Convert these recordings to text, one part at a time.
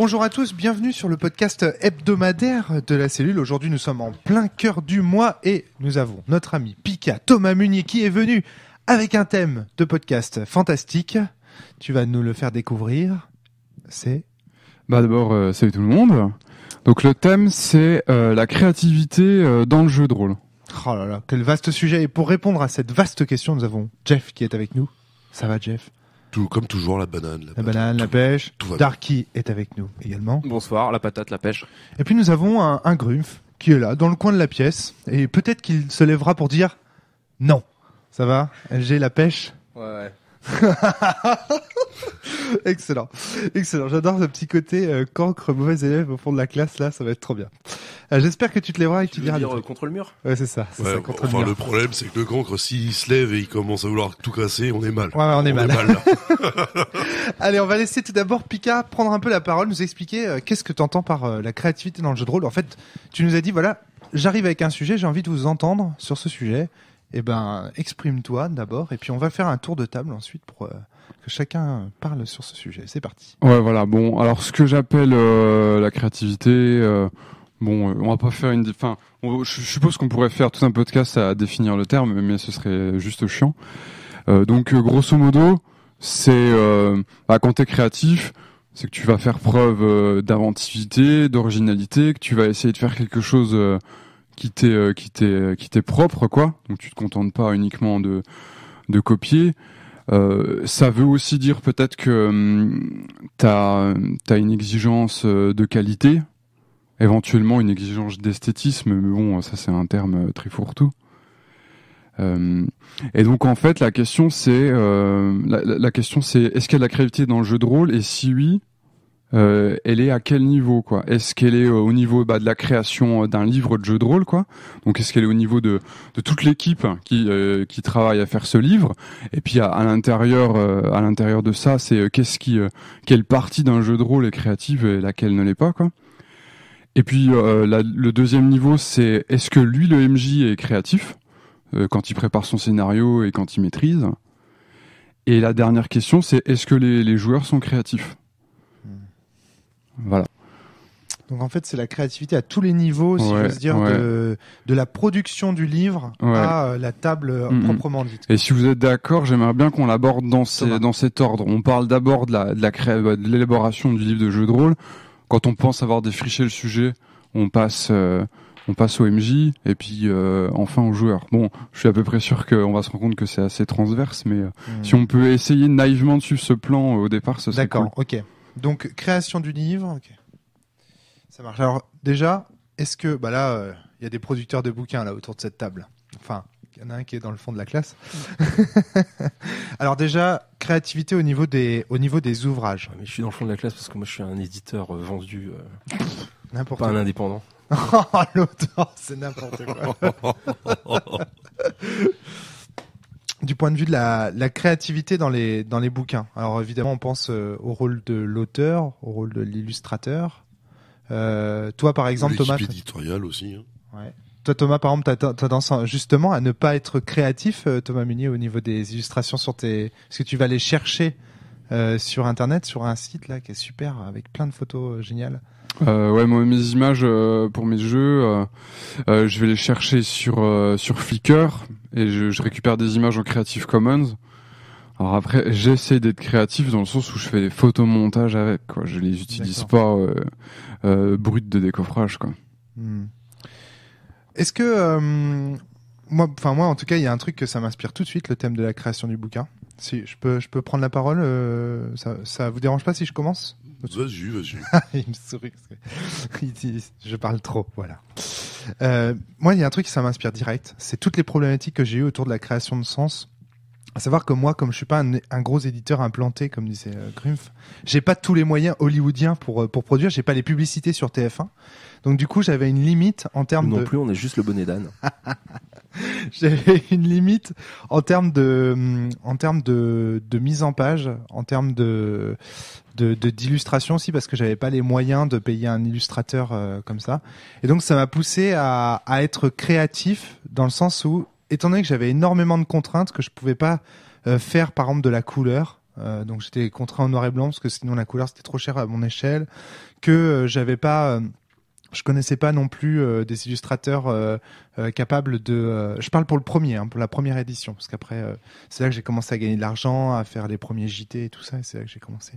Bonjour à tous, bienvenue sur le podcast hebdomadaire de la cellule. Aujourd'hui, nous sommes en plein cœur du mois et nous avons notre ami Pika, Thomas Munier, qui est venu avec un thème de podcast fantastique. Tu vas nous le faire découvrir. C'est... D'abord, salut tout le monde. Donc le thème, c'est la créativité dans le jeu de rôle. Oh là là, quel vaste sujet. Et pour répondre à cette vaste question, nous avons Jeff qui est avec nous. Ça va, Jeff? Tout, comme toujours, la banane. La pêche. Tout va bien. Darky est avec nous également. Bonsoir, la patate, la pêche. Et puis nous avons un Grumpf qui est là, dans le coin de la pièce. Et peut-être qu'il se lèvera pour dire non. Ça va, LG, la pêche? Ouais. Excellent. J'adore ce petit côté cancre, mauvais élève au fond de la classe, là, ça va être trop bien. J'espère que tu te lèveras et que tu diras... contre le mur? Ouais, c'est ça, contre le mur. Le problème, c'est que le cancre, s'il se lève et il commence à vouloir tout casser, on est mal. Ouais, on est mal. Là. Allez, on va laisser tout d'abord Pika prendre un peu la parole, nous expliquer qu'est-ce que tu entends par la créativité dans le jeu de rôle. En fait, tu nous as dit, voilà, j'arrive avec un sujet, j'ai envie de vous entendre sur ce sujet. Eh ben, exprime-toi d'abord, et puis on va faire un tour de table ensuite pour que chacun parle sur ce sujet. C'est parti. Ouais, voilà. Bon, alors ce que j'appelle la créativité, on va pas faire je suppose qu'on pourrait faire tout un podcast à définir le terme, mais ce serait juste chiant. Donc, grosso modo, c'est quand t'es créatif, c'est que tu vas faire preuve d'inventivité, d'originalité, que tu vas essayer de faire quelque chose qui t'est propre, quoi. Donc tu te contentes pas uniquement de copier. Ça veut aussi dire peut-être que t'as une exigence de qualité, éventuellement une exigence d'esthétisme, mais bon, ça c'est un terme très fourre-tout. Et donc en fait la question c'est la question c'est est-ce qu'il y a de la créativité dans le jeu de rôle, et si oui, elle est à quel niveau, quoi? Est-ce qu'elle est au niveau de la création d'un livre de jeu de rôle, quoi? Donc est-ce qu'elle est au niveau de toute l'équipe qui travaille à faire ce livre? Et puis à l'intérieur de ça, c'est quelle partie d'un jeu de rôle est créative et laquelle ne l'est pas, quoi? Et puis le deuxième niveau, c'est est-ce que lui, le MJ, est créatif quand il prépare son scénario et quand il maîtrise? Et la dernière question, c'est est-ce que les joueurs sont créatifs? Voilà. Donc en fait, c'est la créativité à tous les niveaux, si j'ose dire, de la production du livre à la table proprement dite. Et si vous êtes d'accord, j'aimerais bien qu'on l'aborde dans cet ordre. On parle d'abord de l'élaboration du livre de jeu de rôle. Quand on pense avoir défriché le sujet, on passe au MJ et puis enfin aux joueurs. Bon, je suis à peu près sûr qu'on va se rendre compte que c'est assez transverse, mais si on peut essayer naïvement de suivre ce plan au départ, ce serait cool. D'accord, ok. Donc, création du livre, ok. Ça marche. Alors, déjà, est-ce que... il y a des producteurs de bouquins là autour de cette table. Enfin, il y en a un qui est dans le fond de la classe. Alors déjà, créativité au niveau des ouvrages. Mais je suis dans le fond de la classe parce que moi je suis un éditeur vendu, N'importe pas quoi. un indépendant. L'auteur, c'est n'importe quoi. Du point de vue de la créativité dans les bouquins. Alors évidemment, on pense au rôle de l'auteur, au rôle de l'illustrateur. Toi, par exemple, Thomas... L'équipe éditoriale aussi. Hein. Ouais. Toi, Thomas, par exemple, t'as tendance justement à ne pas être créatif, Thomas Munier, au niveau des illustrations sur parce que tu vas les chercher sur Internet, sur un site là qui est super, avec plein de photos géniales. Moi, mes images pour mes jeux, je vais les chercher sur Flickr et je récupère des images en Creative Commons. Alors après, j'essaie d'être créatif dans le sens où je fais des photomontages avec, quoi. Je les utilise pas brutes de décoffrage, quoi. Est-ce que moi, en tout cas, il y a un truc que ça m'inspire tout de suite, le thème de la création du bouquin. Si je peux prendre la parole, ça vous dérange pas si je commence? Vas-y. Il me sourit. Je parle trop, voilà. Moi, il y a un truc qui ça m'inspire direct. C'est toutes les problématiques que j'ai eues autour de la création de sens. À savoir que moi, comme je suis pas un gros éditeur implanté, comme disait Grumpf, j'ai pas tous les moyens hollywoodiens pour produire. J'ai pas les publicités sur TF1. Donc du coup, j'avais une limite en termes non plus, on est juste le bonnet d'âne. J'avais une limite en termes de mise en page, en termes d'illustration aussi, parce que j'avais pas les moyens de payer un illustrateur comme ça. Et donc ça m'a poussé à être créatif dans le sens où, étant donné que j'avais énormément de contraintes, que je pouvais pas faire par exemple de la couleur, donc j'étais contraint en noir et blanc parce que sinon la couleur c'était trop cher à mon échelle, que j'avais pas je connaissais pas non plus des illustrateurs capables de. Je parle pour le premier, pour la première édition, parce qu'après, c'est là que j'ai commencé à gagner de l'argent, à faire les premiers JT et tout ça, et c'est là que j'ai commencé.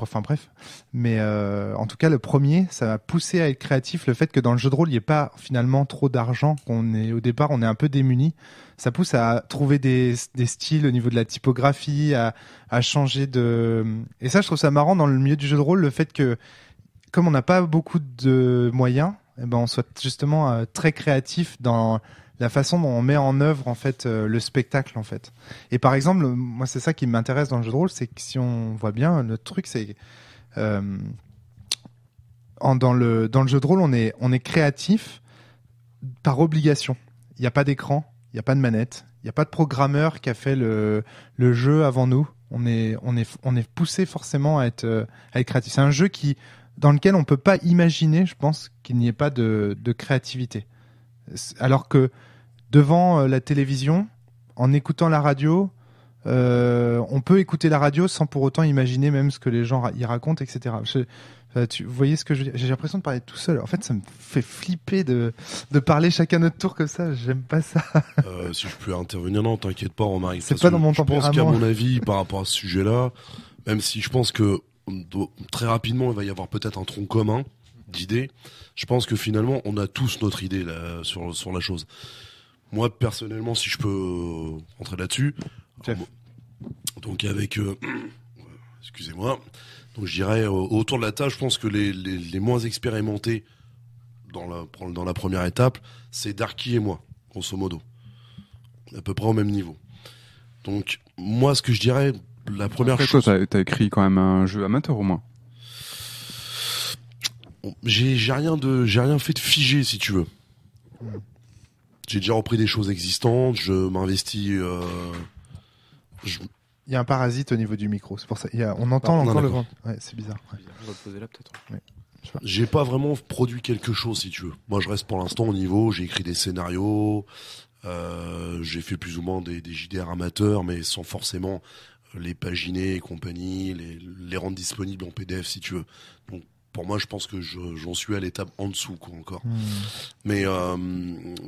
Enfin bref, mais en tout cas le premier, ça m'a poussé à être créatif. Le fait que dans le jeu de rôle il n'y ait pas finalement trop d'argent, qu'on est au départ on est un peu démuni, ça pousse à trouver des styles au niveau de la typographie, à changer de. Et ça je trouve ça marrant dans le milieu du jeu de rôle, le fait que comme on n'a pas beaucoup de moyens, eh ben on soit justement très créatif dans la façon dont on met en œuvre en fait le spectacle en fait. Et par exemple, moi c'est ça qui m'intéresse dans le jeu de rôle, c'est que si on voit bien, notre truc c'est dans le jeu de rôle, on est créatif par obligation. Il n'y a pas d'écran, il n'y a pas de manette, il n'y a pas de programmeur qui a fait le jeu avant nous. On est poussé forcément à être créatif. C'est un jeu dans lequel on peut pas imaginer, je pense, qu'il n'y ait pas de créativité. Alors que devant la télévision, en écoutant la radio, on peut écouter la radio sans pour autant imaginer même ce que les gens y racontent, etc. Vous voyez ce que je veux dire ? J'ai l'impression de parler tout seul. En fait, ça me fait flipper de parler chacun notre tour comme ça. J'aime pas ça. Si je peux intervenir, non, t'inquiète pas, Romaric. C'est pas dans mon Je pense tempérament. qu'à mon avis, par rapport à ce sujet-là, même si je pense que très rapidement, il va y avoir peut-être un tronc commun d'idées. Je pense que finalement, on a tous notre idée là, sur la chose. Moi, personnellement, si je peux rentrer là-dessus, donc avec, excusez-moi, donc je dirais autour de la table, je pense que les moins expérimentés dans la première étape, c'est Darky et moi, grosso modo, à peu près au même niveau. Donc moi, ce que je dirais. La première chose. Toi, t'as écrit quand même un jeu amateur au moins. J'ai rien fait de figé, si tu veux. J'ai déjà repris des choses existantes. Je m'investis. Il y a un parasite au niveau du micro, c'est pour ça. On entend encore le vent. Ouais, c'est bizarre. Ouais. On va le poser là peut-être. Ouais. J'ai pas vraiment produit quelque chose, si tu veux. Moi, je reste pour l'instant au niveau. J'ai écrit des scénarios. J'ai fait plus ou moins des JDR amateurs, mais sans forcément les paginer et compagnie, les rendre disponibles en PDF si tu veux. Donc pour moi, je pense que j'en suis à l'étape en dessous quoi encore. Mais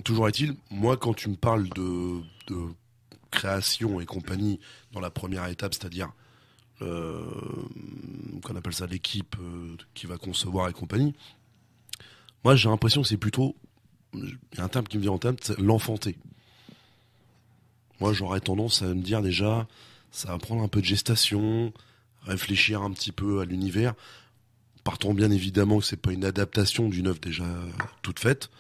toujours est-il, moi quand tu me parles de création et compagnie dans la première étape, c'est-à-dire qu'on appelle ça l'équipe qui va concevoir et compagnie, moi j'ai l'impression que c'est plutôt, il y a un terme qui me vient en tête, c'est l'enfanter. Moi j'aurais tendance à me dire déjà, ça va prendre un peu de gestation, réfléchir un petit peu à l'univers. Partons bien évidemment que c'est pas une adaptation d'une œuvre déjà toute faite,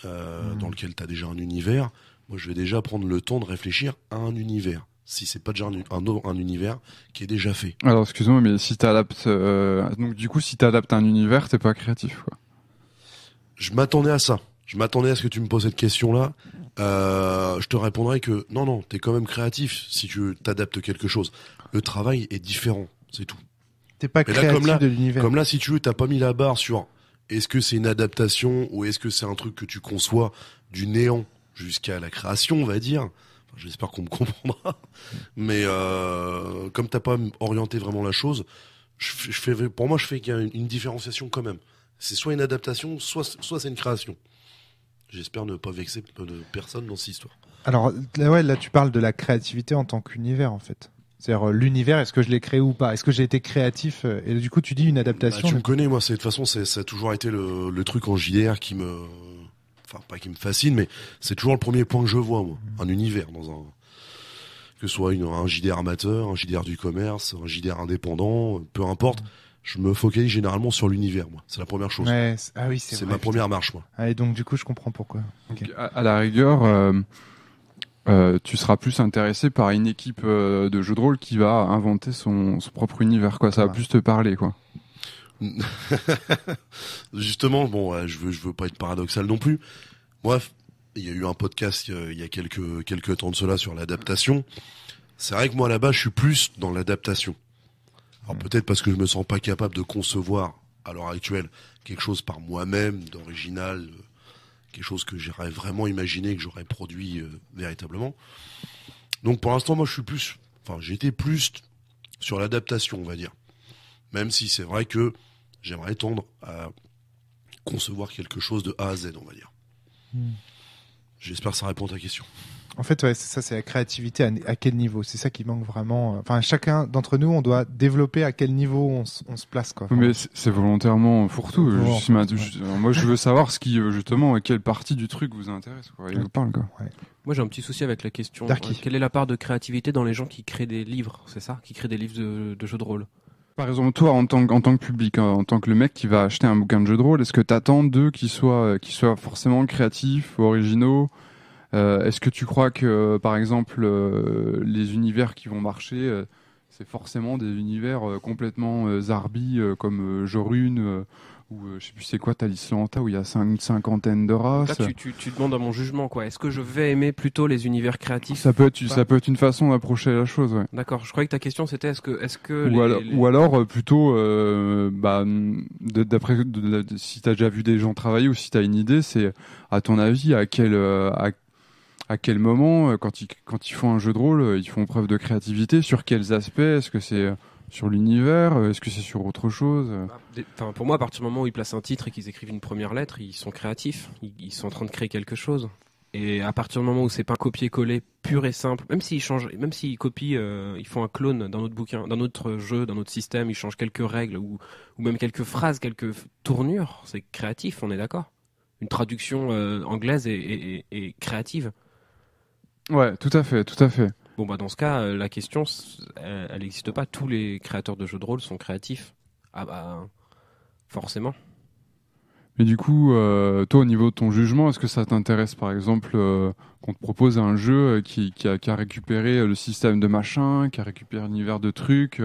dans lequel tu as déjà un univers. Moi, je vais déjà prendre le temps de réfléchir à un univers, si c'est pas déjà un univers qui est déjà fait. Alors, excuse-moi, mais si t'adaptes, donc du coup, si t'adaptes un univers, t'es pas créatif, quoi. Je m'attendais à ça. Je m'attendais à ce que tu me poses cette question-là. Je te répondrai que non, t'es quand même créatif si tu t'adaptes quelque chose. Le travail est différent, c'est tout. T'es pas créatif de l'univers. Comme là, si tu veux, t'as pas mis la barre sur est-ce que c'est une adaptation ou est-ce que c'est un truc que tu conçois du néant jusqu'à la création, on va dire. Enfin, j'espère qu'on me comprendra. Mais comme t'as pas orienté vraiment la chose, pour moi, je fais qu'il y a une différenciation quand même. C'est soit une adaptation, soit c'est une création. J'espère ne pas vexer personne dans cette histoire. Alors là, tu parles de la créativité en tant qu'univers, en fait. C'est-à-dire l'univers, est-ce que je l'ai créé ou pas ? Est-ce que j'ai été créatif ? Et du coup, tu dis une adaptation. Tu me connais, moi. De toute façon, ça a toujours été le truc en JDR qui me, enfin pas qui me fascine, mais c'est toujours le premier point que je vois, moi. Un univers que ce soit un JDR amateur, un JDR du commerce, un JDR indépendant, peu importe. Je me focalise généralement sur l'univers, moi. C'est la première chose. Ouais, c'est ma première marche, moi. Ah, et donc, du coup, je comprends pourquoi. Okay. Donc, à la rigueur, tu seras plus intéressé par une équipe de jeux de rôle qui va inventer son propre univers, quoi. Ça va plus te parler, quoi. Justement, bon, je veux pas être paradoxal non plus. Bref, il y a eu un podcast il y a quelques temps de cela sur l'adaptation. C'est vrai que moi, là-bas, je suis plus dans l'adaptation. Alors peut-être parce que je me sens pas capable de concevoir à l'heure actuelle quelque chose par moi-même, d'original, quelque chose que j'aurais vraiment imaginé, que j'aurais produit véritablement. Donc pour l'instant, moi j'étais plus sur l'adaptation, on va dire. Même si c'est vrai que j'aimerais tendre à concevoir quelque chose de A à Z, on va dire. J'espère que ça répond à ta question. En fait, ouais, c'est ça, c'est la créativité à quel niveau. C'est ça qui manque vraiment. Enfin, chacun d'entre nous, on doit développer à quel niveau on se place, quoi. Mais c'est volontairement fourre-tout. Moi, je veux savoir ce qui, justement, quelle partie du truc vous intéresse, quoi. Il vous parle, quoi. Ouais. Moi, j'ai un petit souci avec la question. Darky. Quelle est la part de créativité dans les gens qui créent des livres, c'est ça? Qui créent des livres de jeux de rôle? Par exemple, toi, en tant que public, hein, en tant que le mec qui va acheter un bouquin de jeu de rôle, est-ce que t'attends d'eux qu'ils soient forcément créatifs, originaux? Est-ce que tu crois que, par exemple, les univers qui vont marcher, c'est forcément des univers complètement zarbi, comme Jorune, ou je sais plus c'est quoi, Talislanta, où il y a une cinquantaine de races. Là, tu demandes à mon jugement, quoi. Est-ce que je vais aimer plutôt les univers créatifs? Ça peut être une façon d'approcher la chose, ouais. D'accord. Je croyais que ta question c'était est-ce que Ou alors plutôt si t'as déjà vu des gens travailler ou si t'as une idée, c'est à ton avis à quel moment quand ils font un jeu de rôle ils font preuve de créativité, sur quels aspects? Est-ce que c'est sur l'univers, est-ce que c'est sur autre chose? Enfin, pour moi, à partir du moment où ils placent un titre et qu'ils écrivent une première lettre, ils sont créatifs, ils sont en train de créer quelque chose. Et à partir du moment où c'est pas un copier-coller pur et simple, même s'ils changent, même s'ils copient, ils font un clone d'un autre bouquin, d'un autre jeu, d'un autre système, ils changent quelques règles ou même quelques phrases, quelques tournures, c'est créatif, on est d'accord. Une traduction anglaise est créative. Ouais, tout à fait. Bon, bah dans ce cas, la question, elle n'existe pas. Tous les créateurs de jeux de rôle sont créatifs. Ah bah, forcément. Mais du coup, toi, au niveau de ton jugement, est-ce que ça t'intéresse, par exemple, qu'on te propose un jeu qui a récupéré le système de machin, qui a récupéré l'univers de trucs,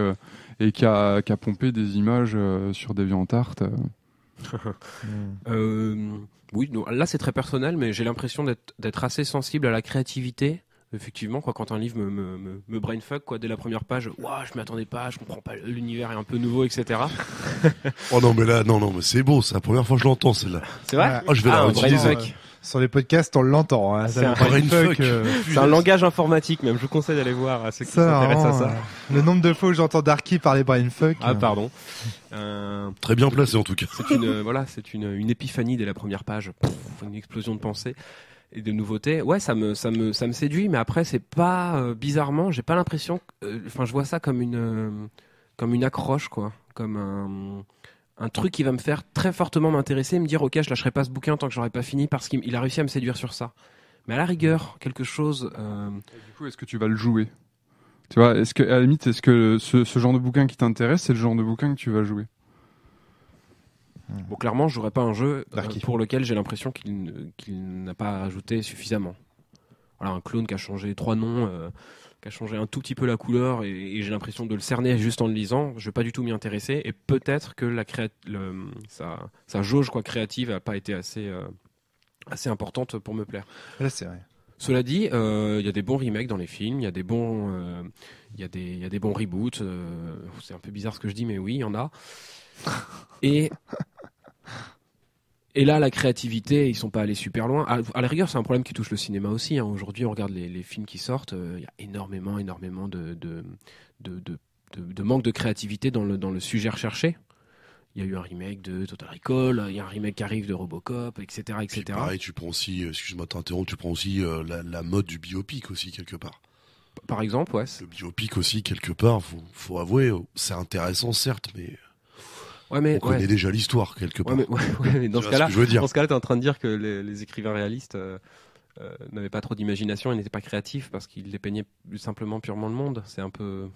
et qui a pompé des images sur DeviantArt Oui, non, là c'est très personnel, mais j'ai l'impression d'être assez sensible à la créativité. Effectivement, quoi, quand un livre me brainfuck, quoi, dès la première page, ouah, je m'y attendais pas, je comprends pas, l'univers est un peu nouveau, etc. Oh non, mais là, non, mais c'est beau, c'est la première fois que je l'entends, celle-là. C'est vrai? Oh, je vais la un réutiliser. brainfuck. Sur les podcasts, on l'entend. Hein. C'est un brainfuck. C'est un langage informatique, même. Je vous conseille d'aller voir à ceux qui s'intéressent à ça. Le nombre de fois où j'entends Darky parler brainfuck. Ah, pardon. Très bien placé, en tout cas. C'est une épiphanie dès la première page. Une explosion de pensée et de nouveautés. Ouais, ça me séduit, mais après, c'est pas, bizarrement, j'ai pas l'impression, je vois ça comme une accroche, quoi. Comme un truc qui va me faire très fortement m'intéresser et me dire, ok, je lâcherai pas ce bouquin tant que j'aurai pas fini parce qu'il a réussi à me séduire sur ça. Mais à la rigueur, quelque chose, Du coup, est-ce que tu vas le jouer? Tu vois, à la limite, est-ce que ce genre de bouquin qui t'intéresse, c'est le genre de bouquin que tu vas jouer? Bon, clairement, je jouerai pas un jeu Darky. pour lequel j'ai l'impression qu'il n'a pas ajouté suffisamment. Voilà, un clone qui a changé 3 noms, qui a changé un tout petit peu la couleur, et j'ai l'impression de le cerner juste en le lisant. Je vais pas du tout m'y intéresser, et peut-être que sa jauge, quoi, créative a pas été assez importante pour me plaire. Là, c'est vrai. Cela dit, il y a des bons remakes dans les films, il y a des bons reboots. C'est un peu bizarre ce que je dis, mais oui, il y en a. Et là, la créativité, ils sont pas allés super loin. À la rigueur, c'est un problème qui touche le cinéma aussi. Hein. Aujourd'hui, on regarde les films qui sortent. Il y a énormément de manque de créativité dans le sujet recherché. Il y a eu un remake de Total Recall, il y a un remake qui arrive de Robocop, etc., etc. Puis pareil, tu prends aussi, excuse-moi de t'interrompre, tu prends aussi la mode du biopic aussi quelque part. Par exemple, ouais. Le biopic aussi quelque part, faut avouer, c'est intéressant certes, mais Ouais, mais on connaît déjà l'histoire quelque part. Ouais, mais dans ce Tu vois cas-là, ce que je veux dire. t'es en train de dire que les écrivains réalistes n'avaient pas trop d'imagination et n'étaient pas créatifs parce qu'ils dépeignaient simplement purement le monde. C'est un peu.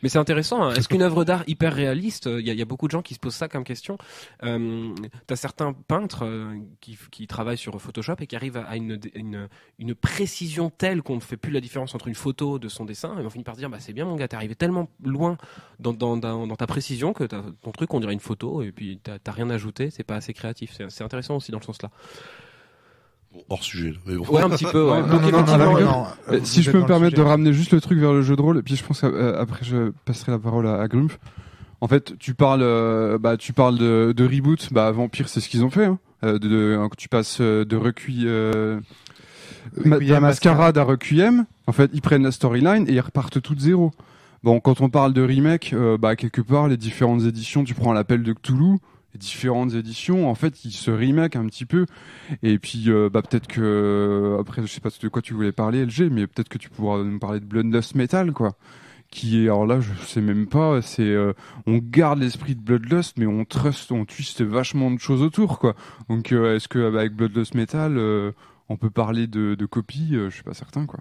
Mais c'est intéressant. Hein. Est-ce qu'une œuvre d'art hyper réaliste, il y a beaucoup de gens qui se posent ça comme question. T'as certains peintres qui travaillent sur Photoshop et qui arrivent à une précision telle qu'on ne fait plus la différence entre une photo de son dessin, et on finit par se dire, bah c'est bien mon gars, t'es arrivé tellement loin dans ta précision que ton truc on dirait une photo et puis t'as rien ajouté, c'est pas assez créatif. C'est intéressant aussi dans ce sens-là. Bon, hors sujet. Là, mais bon. Ouais, un petit peu. Ouais. Donc, à la effectivement, rigueur, Si je peux me permettre de ramener juste le truc vers le jeu de rôle, et puis je pense qu'après je passerai la parole à Grumpf. En fait, tu parles de reboot. Bah, Vampire, c'est ce qu'ils ont fait. Hein. Tu passes de Requiem, Masquerade à Requiem. En fait, ils prennent la storyline et ils repartent toutes zéro. Bon, quand on parle de remake, quelque part, les différentes éditions, tu prends l'appel de Cthulhu, les différentes éditions, en fait, ils se remake un petit peu. Et puis, peut-être que, après, je sais pas de quoi tu voulais parler, LG, mais peut-être que tu pourras nous parler de Bloodlust Metal, quoi. Qui est, alors là, je sais même pas, on garde l'esprit de Bloodlust, mais on twiste vachement de choses autour, quoi. Donc, est-ce que, avec Bloodlust Metal, on peut parler de copie? Je suis pas certain, quoi.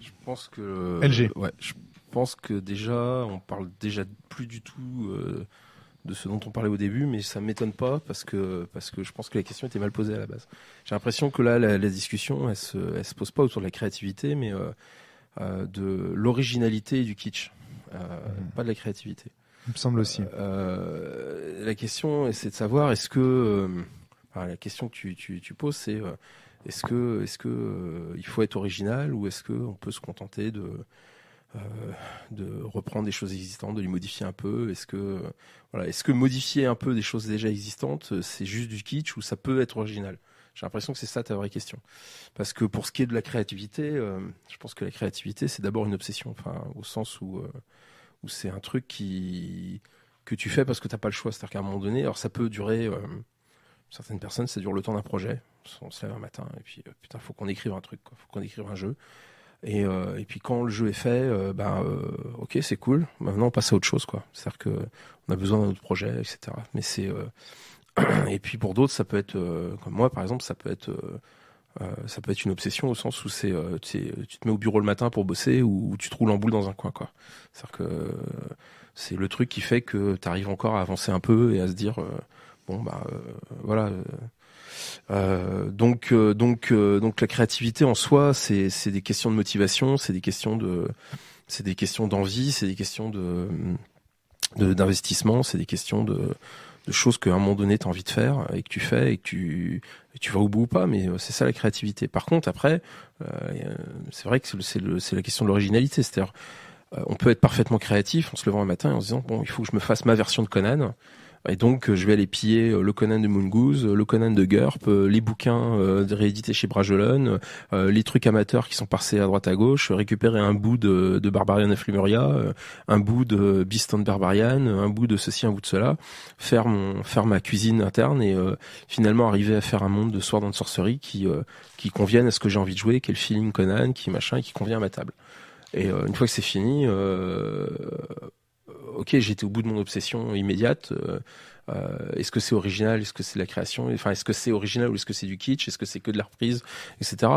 Je pense que LG. Ouais, je pense que déjà, on parle déjà plus du tout de ce dont on parlait au début, mais ça m'étonne pas parce que je pense que la question était mal posée à la base. J'ai l'impression que là, la discussion, elle se pose pas autour de la créativité, mais de l'originalité et du kitsch, pas de la créativité. Il me semble aussi. La question, c'est de savoir est-ce que la question que tu poses, c'est est-ce que il faut être original ou est-ce que on peut se contenter de reprendre des choses existantes, de les modifier un peu? Est-ce que modifier un peu des choses déjà existantes, c'est juste du kitsch ou ça peut être original? J'ai l'impression que c'est ça ta vraie question. Parce que pour ce qui est de la créativité, je pense que la créativité, c'est d'abord une obsession, au sens où c'est un truc que tu fais parce que t'as pas le choix. C'est-à-dire qu'à un moment donné, alors ça peut durer, certaines personnes, ça dure le temps d'un projet. On se lève un matin et puis putain, faut qu'on écrive un truc, faut qu'on écrive un jeu. Et puis quand le jeu est fait, ok, c'est cool. Maintenant, on passe à autre chose, quoi. C'est-à-dire que on a besoin d'un autre projet, etc. Mais c'est et puis pour d'autres, ça peut être comme moi, par exemple, ça peut être une obsession au sens où tu te mets au bureau le matin pour bosser ou tu te roules en boule dans un coin, quoi. C'est-à-dire que c'est le truc qui fait que tu arrives encore à avancer un peu et à se dire voilà. Donc la créativité en soi, c'est des questions de motivation, c'est des questions d'envie, c'est des questions d'investissement, c'est des questions de choses qu'à un moment donné tu as envie de faire et que tu fais et que tu vas au bout ou pas, mais c'est ça la créativité. Par contre après, c'est vrai que c'est la question de l'originalité, c'est-à-dire on peut être parfaitement créatif en se levant un matin et en se disant bon, il faut que je me fasse ma version de Conan. Et donc, je vais aller piller le Conan de Moongoose, le Conan de GURP, les bouquins réédités chez Bragelonne, les trucs amateurs qui sont passés à droite à gauche, récupérer un bout de Barbarian of Lemuria, un bout de Beast and Barbarian, un bout de ceci, un bout de cela, faire ma cuisine interne et finalement arriver à faire un monde de Sword and Sorcery qui convienne à ce que j'ai envie de jouer, qui est le feeling Conan, qui convient à ma table. Et une fois que c'est fini, ok, j'étais au bout de mon obsession immédiate. Est-ce que c'est original? Est-ce que c'est de la création? Enfin, est-ce que c'est original ou est-ce que c'est du kitsch? Est-ce que c'est que de la reprise, etc.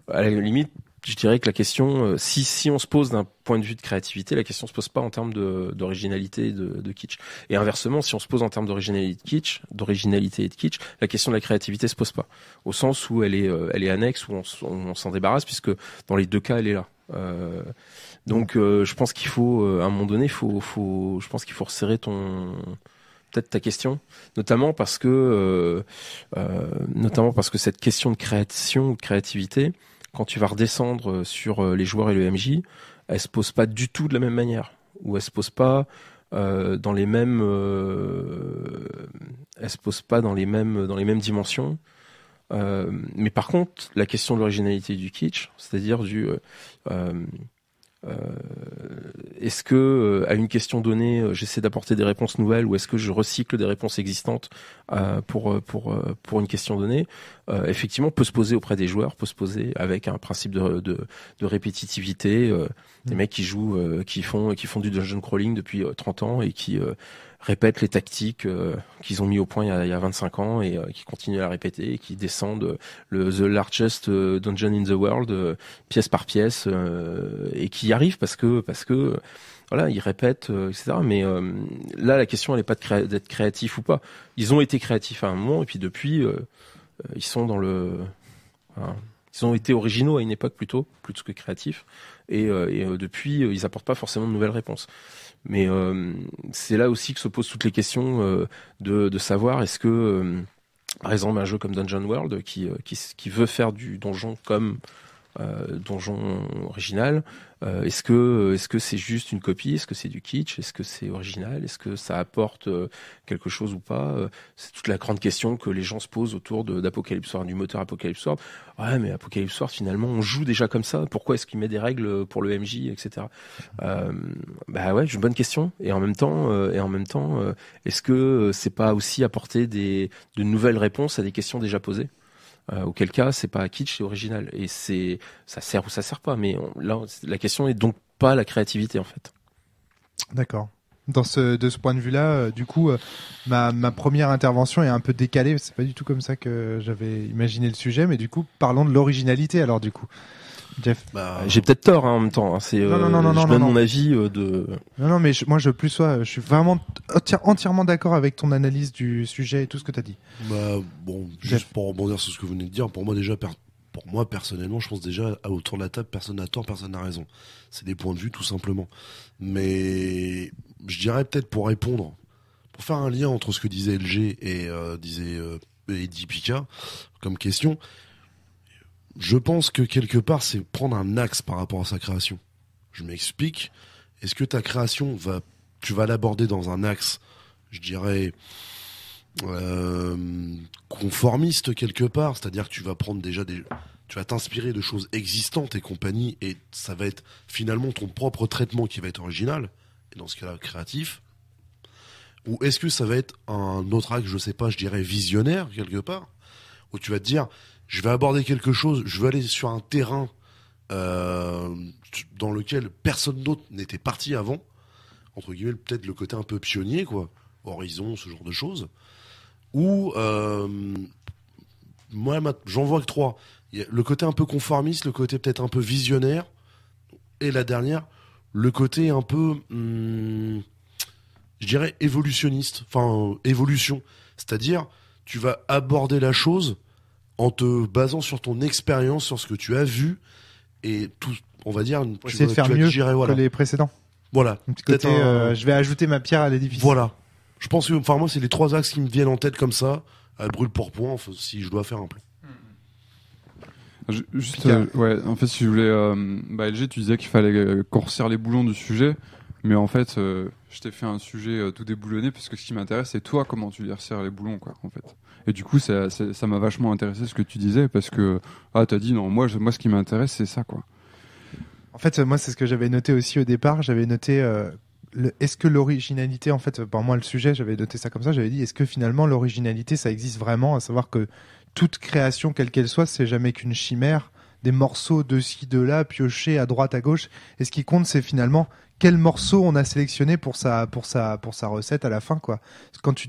À la limite, je dirais que la question, si on se pose d'un point de vue de créativité, la question se pose pas en termes d'originalité et de kitsch. Et inversement, si on se pose en termes d'originalité et de kitsch, la question de la créativité se pose pas. Au sens où elle est annexe, où on s'en débarrasse, puisque dans les deux cas, elle est là. Donc je pense qu'il faut à un moment donné je pense qu'il faut resserrer peut-être ta question, notamment parce que cette question de création ou de créativité, quand tu vas redescendre sur les joueurs et le MJ, elle se pose pas du tout de la même manière, ou elle se pose pas dans les mêmes dimensions. Mais par contre, la question de l'originalité du kitsch, c'est-à-dire est-ce que à une question donnée, j'essaie d'apporter des réponses nouvelles ou est-ce que je recycle des réponses existantes pour une question donnée, effectivement peut se poser auprès des joueurs, peut se poser avec un principe de répétitivité, des mecs qui jouent, qui font du dungeon crawling depuis 30 ans et qui répètent les tactiques qu'ils ont mis au point il y a 25 ans et qui continuent à la répéter et qui descendent the largest dungeon in the world pièce par pièce et qui y arrivent parce que voilà, ils répètent, etc. Mais là, la question, elle n'est pas d'être créatif ou pas. Ils ont été créatifs à un moment et puis depuis, ils sont dans ils ont été originaux à une époque plutôt que créatifs et depuis, ils apportent pas forcément de nouvelles réponses. Mais c'est là aussi que se posent toutes les questions de savoir est-ce que par exemple un jeu comme Dungeon World qui veut faire du donjon comme donjon original. Est-ce que c'est juste une copie? Est-ce que c'est du kitsch? Est-ce que c'est original? Est-ce que ça apporte quelque chose ou pas? C'est toute la grande question que les gens se posent autour d'Apocalypse World, du moteur Apocalypse World. Ouais, mais Apocalypse World, finalement, on joue déjà comme ça. Pourquoi est-ce qu'il met des règles pour le MJ, etc. Bah ouais, j'ai une bonne question. Et en même temps, est-ce que c'est pas aussi apporter de nouvelles réponses à des questions déjà posées? Auquel cas, c'est pas kitsch, c'est original. Et ça sert ou ça sert pas. Mais là, la question est donc pas la créativité, en fait. D'accord. De ce point de vue-là, du coup, ma première intervention est un peu décalée. C'est pas du tout comme ça que j'avais imaginé le sujet, mais du coup, parlons de l'originalité. Alors, du coup, Jeff. J'ai peut-être tort en même temps. C'est je donne mon avis de. Non, mais moi, je suis vraiment entièrement d'accord avec ton analyse du sujet et tout ce que tu as dit. Bon, juste pour rebondir sur ce que vous venez de dire, pour moi personnellement, je pense déjà autour de la table, personne n'a tort, personne n'a raison. C'est des points de vue tout simplement. Mais je dirais peut-être pour faire un lien entre ce que disait LG et disait Eddie Pika comme question. Je pense que quelque part, c'est prendre un axe par rapport à sa création. Je m'explique. Est-ce que ta création tu vas l'aborder dans un axe, je dirais, conformiste quelque part, c'est-à-dire que tu vas prendre tu vas t'inspirer de choses existantes et compagnie, et ça va être finalement ton propre traitement qui va être original, et dans ce cas-là, créatif. Ou est-ce que ça va être un autre axe, je sais pas, je dirais visionnaire quelque part, où tu vas te dire, je vais aborder quelque chose, je vais aller sur un terrain dans lequel personne d'autre n'était parti avant, entre guillemets, peut-être le côté un peu pionnier, quoi, Horizon, ce genre de choses. Ou moi, j'en vois que 3. Il y a le côté un peu conformiste, le côté peut-être un peu visionnaire, et la dernière, le côté un peu, je dirais, évolutionniste, enfin, évolution. C'est-à-dire, tu vas aborder la chose en te basant sur ton expérience, sur ce que tu as vu, et tout, on va dire, pour essayer de faire mieux que les précédents. Voilà. Un petit côté, je vais ajouter ma pierre à l'édifice. Voilà. Je pense que, enfin, moi, c'est les 3 axes qui me viennent en tête comme ça, à brûle pour point, si je dois faire un plan. Juste, ouais, en fait, si je voulais, LG, tu disais qu'il fallait qu'on resserre les boulons du sujet, mais en fait, je t'ai fait un sujet tout déboulonné, parce que ce qui m'intéresse, c'est toi, comment tu les resserres les boulons, quoi, en fait. Et du coup, ça m'a vachement intéressé ce que tu disais, parce que, t'as dit, non, moi, ce qui m'intéresse, c'est ça, quoi. En fait, moi, c'est ce que j'avais noté aussi au départ. J'avais noté, est-ce que l'originalité, en fait, par moi, le sujet, j'avais noté ça comme ça. J'avais dit, est-ce que finalement, l'originalité, ça existe vraiment? À savoir que toute création, quelle qu'elle soit, c'est jamais qu'une chimère, des morceaux de ci, de là, piochés à droite, à gauche. Et ce qui compte, c'est finalement quel morceau on a sélectionné pour sa recette à la fin, quoi. Quand tu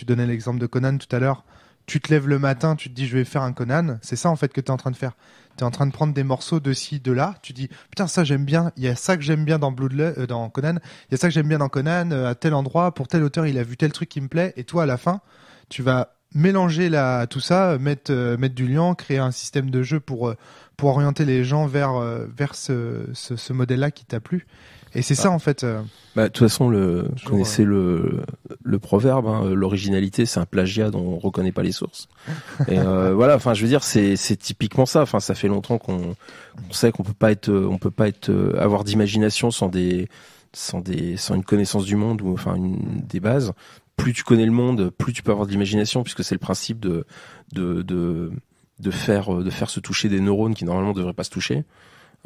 donnais l'exemple de Conan tout à l'heure, tu te lèves le matin, tu te dis je vais faire un Conan, c'est ça en fait que tu es en train de faire. Tu es en train de prendre des morceaux de ci, de là, tu dis putain ça j'aime bien, il y a ça que j'aime bien dans dans Conan, il y a ça que j'aime bien dans Conan, à tel endroit, pour tel auteur il a vu tel truc qui me plaît, et toi à la fin, tu vas mélanger tout ça, mettre du liant, créer un système de jeu pour orienter les gens vers ce modèle-là qui t'a plu. Et c'est ça en fait. De toute façon, vous connaissez le proverbe, hein, l'originalité c'est un plagiat dont on reconnaît pas les sources. Et voilà, enfin je veux dire c'est typiquement ça. Enfin ça fait longtemps qu'on sait qu'on peut pas avoir d'imagination sans une connaissance du monde ou enfin des bases. Plus tu connais le monde, plus tu peux avoir de l'imagination, puisque c'est le principe de faire se toucher des neurones qui normalement devraient pas se toucher.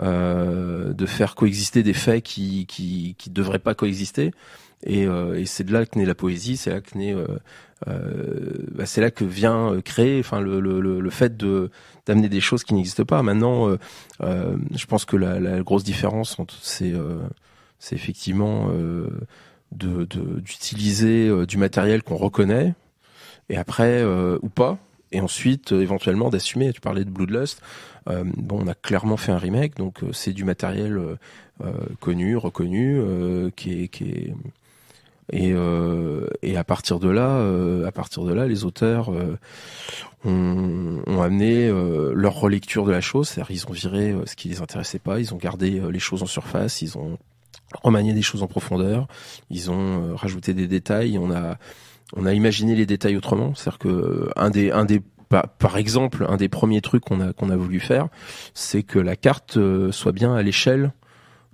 De faire coexister des faits qui devraient pas coexister, et c'est de là que naît la poésie, c'est là que naît c'est là que vient créer enfin le fait d'amener des choses qui n'existent pas. Maintenant je pense que la grosse différence c'est effectivement d'utiliser du matériel qu'on reconnaît, et après ou pas, et ensuite éventuellement d'assumer. Tu parlais de Bloodlust, on a clairement fait un remake, donc c'est du matériel connu, reconnu, et à partir de là, les auteurs ont amené leur relecture de la chose, c'est-à-dire ils ont viré ce qui les intéressait pas, ils ont gardé les choses en surface, ils ont remanié des choses en profondeur, ils ont rajouté des détails, on a imaginé les détails autrement. C'est-à-dire que un des par exemple, un des premiers trucs qu'on a voulu faire, c'est que la carte soit bien à l'échelle,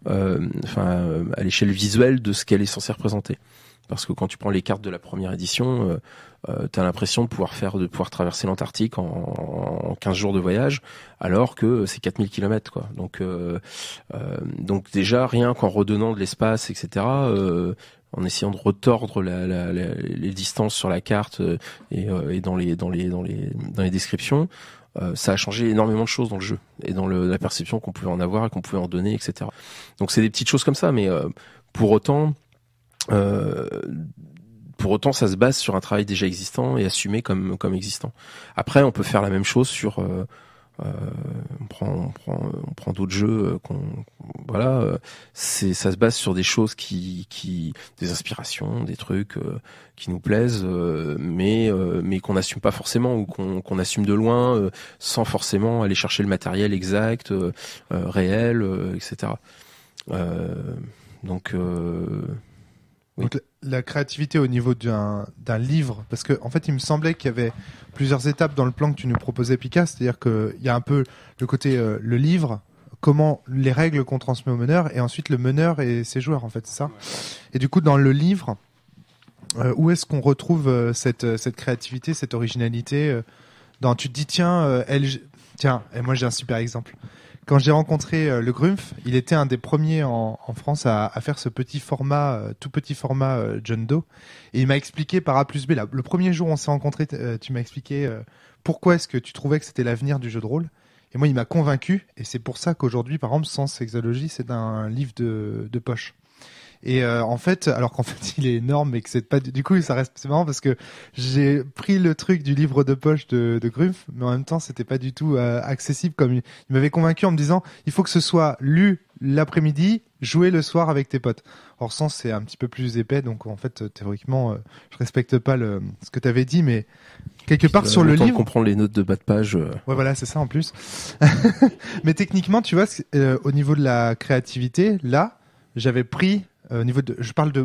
à l'échelle visuelle de ce qu'elle est censée représenter. Parce que quand tu prends les cartes de la première édition, t'as l'impression de pouvoir traverser l'Antarctique en 15 jours de voyage, alors que c'est 4000 kilomètres, quoi. Donc déjà, rien qu'en redonnant de l'espace, etc., en essayant de retordre les distances sur la carte et dans les descriptions, ça a changé énormément de choses dans le jeu et dans la perception qu'on pouvait en avoir et qu'on pouvait en donner, etc. Donc c'est des petites choses comme ça, mais pour autant, ça se base sur un travail déjà existant et assumé comme existant. Après, on peut faire la même chose sur on prend d'autres jeux ça se base sur des choses des inspirations, des trucs qui nous plaisent, mais qu'on n'assume pas forcément ou qu'on assume de loin sans forcément aller chercher le matériel exact, réel, etc. Donc la créativité au niveau d'un livre, parce que en fait il me semblait qu'il y avait plusieurs étapes dans le plan que tu nous proposais, Pika, c'est-à-dire qu'il y a un peu le côté le livre, comment les règles qu'on transmet au meneur, et ensuite le meneur et ses joueurs, en fait, c'est ça. Ouais. Et du coup dans le livre, où est-ce qu'on retrouve cette créativité, cette originalité tu te dis tiens, et moi j'ai un super exemple. Quand j'ai rencontré le Grumpf, il était un des premiers en France à faire ce tout petit format John Doe. Et il m'a expliqué par A plus B, le premier jour où on s'est rencontrés, tu m'as expliqué pourquoi est-ce que tu trouvais que c'était l'avenir du jeu de rôle. Et moi, il m'a convaincu. Et c'est pour ça qu'aujourd'hui, par exemple, Sens Sexology, c'est un livre de poche. Et en fait, alors qu'en fait il est énorme et que c'est pas du coup c'est marrant parce que j'ai pris le truc du livre de poche de Grumpf, mais en même temps c'était pas du tout accessible, comme il m'avait convaincu en me disant il faut que ce soit lu l'après-midi, joué le soir avec tes potes. Or Sens c'est un petit peu plus épais, donc en fait théoriquement je respecte pas ce que t'avais dit, mais quelque part sur le livre comprendre les notes de bas de page. Ouais voilà, c'est ça en plus. Mais techniquement tu vois au niveau de la créativité, là j'avais pris au niveau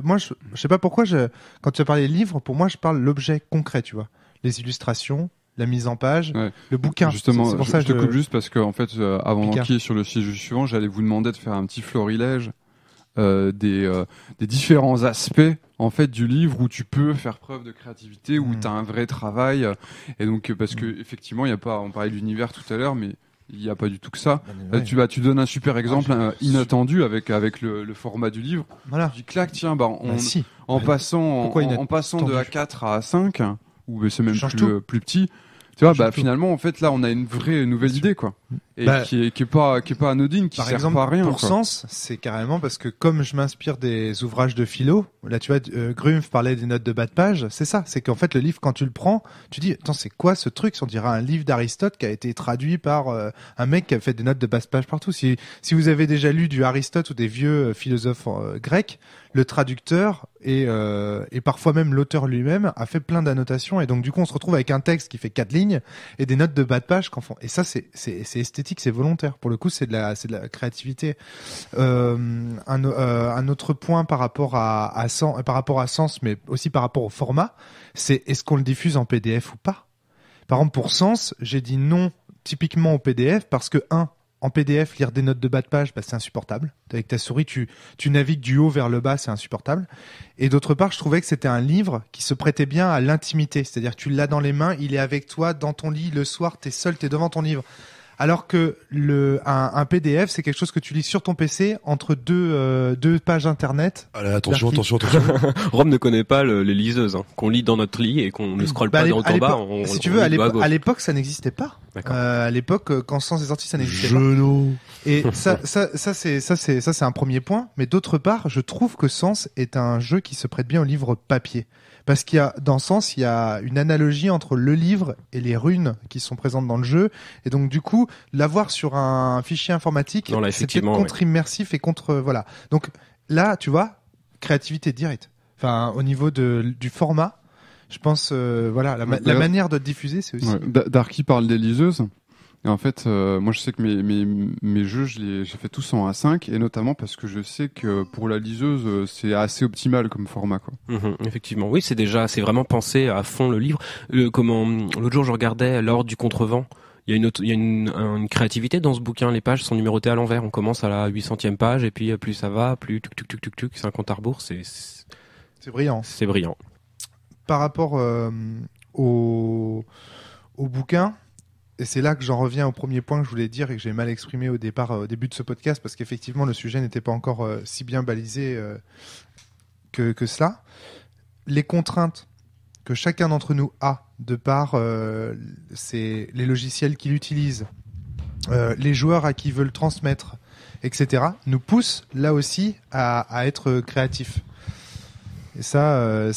moi je sais pas pourquoi quand tu as parlé livre, pour moi je parle l'objet concret, tu vois, les illustrations, la mise en page, le bouquin. Justement, c'est pour ça je te coupe juste parce que en fait avant d'enquiller sur le sujet suivant, j'allais vous demander de faire un petit florilège des différents aspects en fait du livre où tu peux faire preuve de créativité, où tu as un vrai travail, et donc parce que effectivement on parlait de l'univers tout à l'heure, mais il n'y a pas du tout que ça. Tu donnes un super exemple inattendu avec le format du livre. Voilà. Tu dis clac, tiens, en passant de A4 à A5, ou c'est même plus petit. Tu vois, finalement, en fait, là, on a une vraie nouvelle idée, quoi. Et qui est pas anodine, qui sert pas à rien. Pour Sens, c'est carrément parce que comme je m'inspire des ouvrages de philo, là, tu vois, Grumpf parlait des notes de bas de page, c'est ça. C'est qu'en fait, le livre, quand tu le prends, tu dis, attends, c'est quoi ce truc? On dirait un livre d'Aristote qui a été traduit par un mec qui a fait des notes de bas de page partout. Si vous avez déjà lu du Aristote ou des vieux philosophes grecs, le traducteur et parfois même l'auteur lui-même a fait plein d'annotations, et donc du coup on se retrouve avec un texte qui fait 4 lignes et des notes de bas de page et ça c'est esthétique, c'est volontaire, pour le coup c'est de la créativité. Un autre point par rapport à Sens, mais aussi par rapport au format, c'est est-ce qu'on le diffuse en PDF ou pas. Par exemple pour Sens, j'ai dit non typiquement au PDF parce que en PDF, lire des notes de bas de page, c'est insupportable. Avec ta souris, tu navigues du haut vers le bas, c'est insupportable. Et d'autre part, je trouvais que c'était un livre qui se prêtait bien à l'intimité. C'est-à-dire, tu l'as dans les mains, il est avec toi dans ton lit le soir, t'es seul, t'es devant ton livre. Alors que un PDF, c'est quelque chose que tu lis sur ton PC entre deux pages internet. Allez, attention. Rome ne connaît pas les liseuses, qu'on lit dans notre lit et qu'on ne scrolle pas dans le bas. Si tu veux, à l'époque, ça n'existait pas. À l'époque, quand Sens est sorti, ça n'existait pas. Et ça c'est un premier point. Mais d'autre part, je trouve que Sens est un jeu qui se prête bien au livre papier. Parce dans Sens, il y a une analogie entre le livre et les runes qui sont présentes dans le jeu. Et donc, du coup, l'avoir sur un fichier informatique, c'était contre-immersif et voilà. Donc, là, tu vois, créativité directe. Enfin, au niveau du format, je pense, la manière de diffuser, c'est aussi... Darky parle des liseuses. Et en fait, moi je sais que mes jeux, j'ai fait tous en A5, et notamment parce que je sais que pour la liseuse, c'est assez optimal comme format, quoi. Effectivement, oui, c'est vraiment pensé à fond le livre. L'autre jour, je regardais L'Ordre du Contrevent. Il y a une créativité dans ce bouquin. Les pages sont numérotées à l'envers. On commence à la 800e page, et puis plus ça va, plus tuc, c'est un compte à rebours. C'est brillant. C'est brillant. Par rapport au bouquin, et c'est là que j'en reviens au premier point que je voulais dire et que j'ai mal exprimé au début de ce podcast, parce qu'effectivement le sujet n'était pas encore si bien balisé que cela. Les contraintes que chacun d'entre nous a de par les logiciels qu'il utilise, les joueurs à qui il veut le transmettre, etc., nous poussent là aussi à être créatifs. Et ça.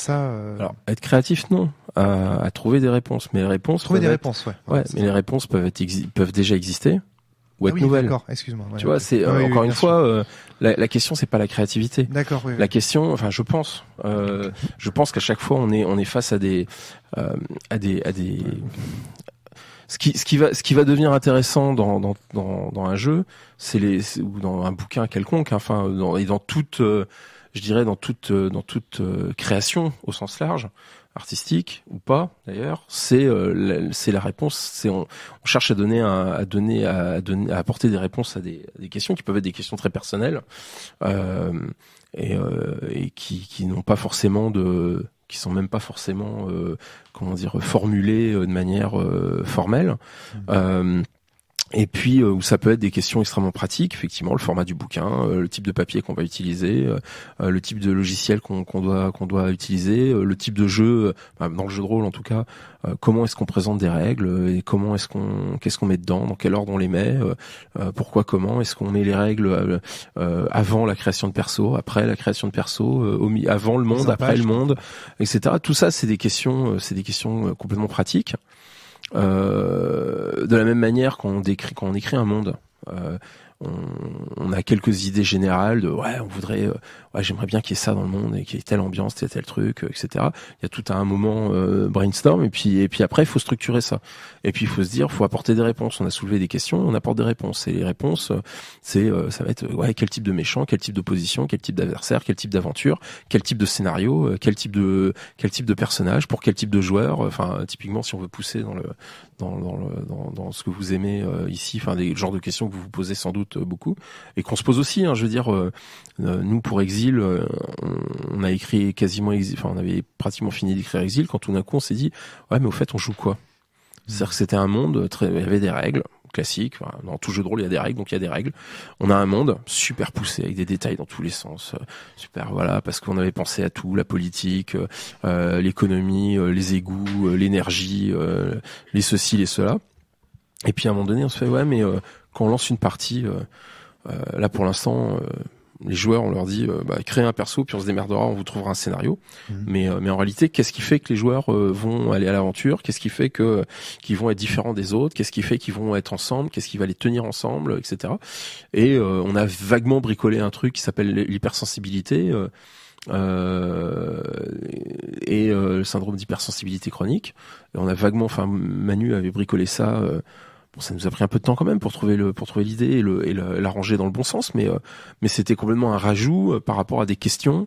Alors, être créatif, non. À trouver des réponses. Mais les réponses. Trouver des réponses, ouais. Ouais, mais les réponses peuvent déjà exister ou être nouvelles. D'accord, excuse-moi. Ouais, tu vois, c'est encore une fois, la question, c'est pas la créativité. D'accord, oui. La question, enfin, je pense qu'à chaque fois, on est face à des. Ce qui va devenir intéressant dans un jeu, ou dans un bouquin quelconque, enfin, dans toute création au sens large, artistique ou pas d'ailleurs, c'est la réponse. On cherche à apporter des réponses à des questions qui peuvent être des questions très personnelles et qui n'ont pas forcément qui sont même pas forcément formulées de manière formelle. Et puis où ça peut être des questions extrêmement pratiques, effectivement, le format du bouquin, le type de papier qu'on va utiliser, le type de logiciel qu'on doit utiliser, le type de jeu, dans le jeu de rôle en tout cas, comment est-ce qu'on présente des règles et qu'est-ce qu'on met dedans, dans quel ordre on les met, pourquoi, comment, est-ce qu'on met les règles avant la création de perso, après la création de perso, avant le monde, après le monde, etc. Tout ça, c'est des questions complètement pratiques. De la même manière quand on écrit un monde, on a quelques idées générales de j'aimerais bien qu'il y ait ça dans le monde et qu'il y ait telle ambiance, tel truc, etc. Il y a tout à un moment brainstorm et puis après il faut structurer ça. Et puis il faut se dire, faut apporter des réponses. On a soulevé des questions, on apporte des réponses. Et les réponses, ça va être quel type de méchant, quel type d'opposition, quel type d'adversaire, quel type d'aventure, quel type de scénario, quel type de personnage, pour quel type de joueur. Enfin, typiquement, si on veut pousser dans ce que vous aimez ici, enfin des genres de questions que vous vous posez sans doute beaucoup et qu'on se pose aussi. Je veux dire, nous pour Exil, on a écrit quasiment Exil, enfin on avait pratiquement fini d'écrire Exil quand tout d'un coup on s'est dit mais au fait on joue quoi? C'est-à-dire que c'était un monde il y avait des règles classiques. Dans tout jeu de rôle il y a des règles, donc il y a des règles. On a un monde super poussé avec des détails dans tous les sens, super parce qu'on avait pensé à tout, la politique, l'économie, les égouts, l'énergie, les ceci, les cela. Et puis à un moment donné on se fait mais quand on lance une partie, là pour l'instant, les joueurs on leur dit créez un perso puis on se démerdera, on vous trouvera un scénario. Mais en réalité, qu'est-ce qui fait que les joueurs vont aller à l'aventure? Qu'est-ce qui fait qu'ils vont être différents des autres? Qu'est-ce qui fait qu'ils vont être ensemble? Qu'est-ce qui va les tenir ensemble, etc. Et on a vaguement bricolé un truc qui s'appelle l'hypersensibilité. Et le syndrome d'hypersensibilité chronique. Et on a vaguement, Manu avait bricolé ça. Ça nous a pris un peu de temps quand même pour trouver l'idée et la ranger dans le bon sens, mais c'était complètement un rajout par rapport à des questions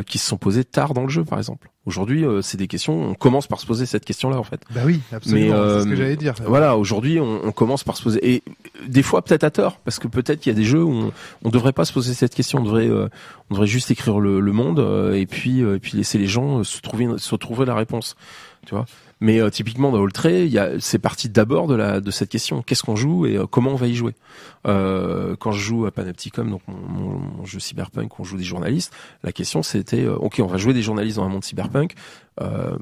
qui se sont posées tard dans le jeu, par exemple. Aujourd'hui, c'est des questions. On commence par se poser cette question-là, en fait. Bah oui, absolument. C'est ce que j'allais dire. Voilà, aujourd'hui, on commence par se poser. Et des fois, peut-être à tort, parce que peut-être qu'il y a des jeux où on devrait pas se poser cette question. On devrait juste écrire le monde et puis laisser les gens se trouver la réponse. Tu vois. Mais typiquement dans Oltré, c'est parti d'abord de cette question. Qu'est-ce qu'on joue et comment on va y jouer? Quand je joue à Panopticon, donc mon jeu cyberpunk, on joue des journalistes. La question c'était, ok, on va jouer des journalistes dans un monde cyberpunk.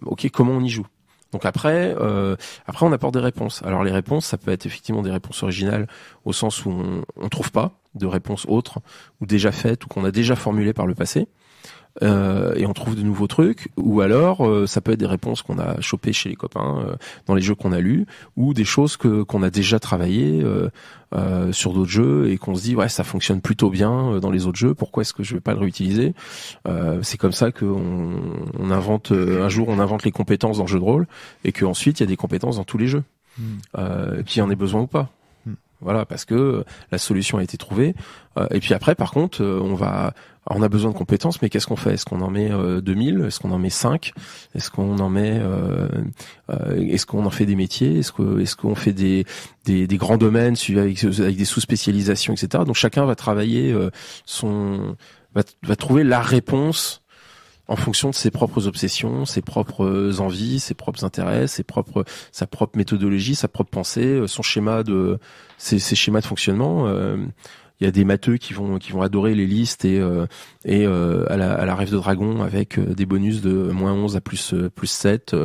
Ok, comment on y joue? Donc après on apporte des réponses. Alors les réponses, ça peut être effectivement des réponses originales au sens où on trouve pas de réponses autres ou déjà faites ou qu'on a déjà formulées par le passé. Et on trouve de nouveaux trucs, ou alors ça peut être des réponses qu'on a chopées chez les copains dans les jeux qu'on a lus, ou des choses qu'on a déjà travaillé sur d'autres jeux et qu'on se dit ça fonctionne plutôt bien dans les autres jeux, pourquoi est-ce que je vais pas le réutiliser? C'est comme ça qu'on invente un jour on invente les compétences dans le jeu de rôle et qu'ensuite il y a des compétences dans tous les jeux. qu'il y en ait besoin ou pas. Voilà, parce que la solution a été trouvée. Et puis après, par contre, on a besoin de compétences, mais qu'est-ce qu'on fait? Est-ce qu'on en met 2000? Est-ce qu'on en met 5? Est-ce qu'on en met est-ce qu'on en fait des métiers? Est-ce qu'on fait des grands domaines suivis avec des sous-spécialisations, etc. Donc chacun va travailler va trouver la réponse en fonction de ses propres obsessions, ses propres envies, ses propres intérêts, sa propre méthodologie, sa propre pensée, ses schémas de fonctionnement. Il y a des matheux qui vont adorer les listes et à la Rêve de Dragon avec des bonus de -11 à plus 7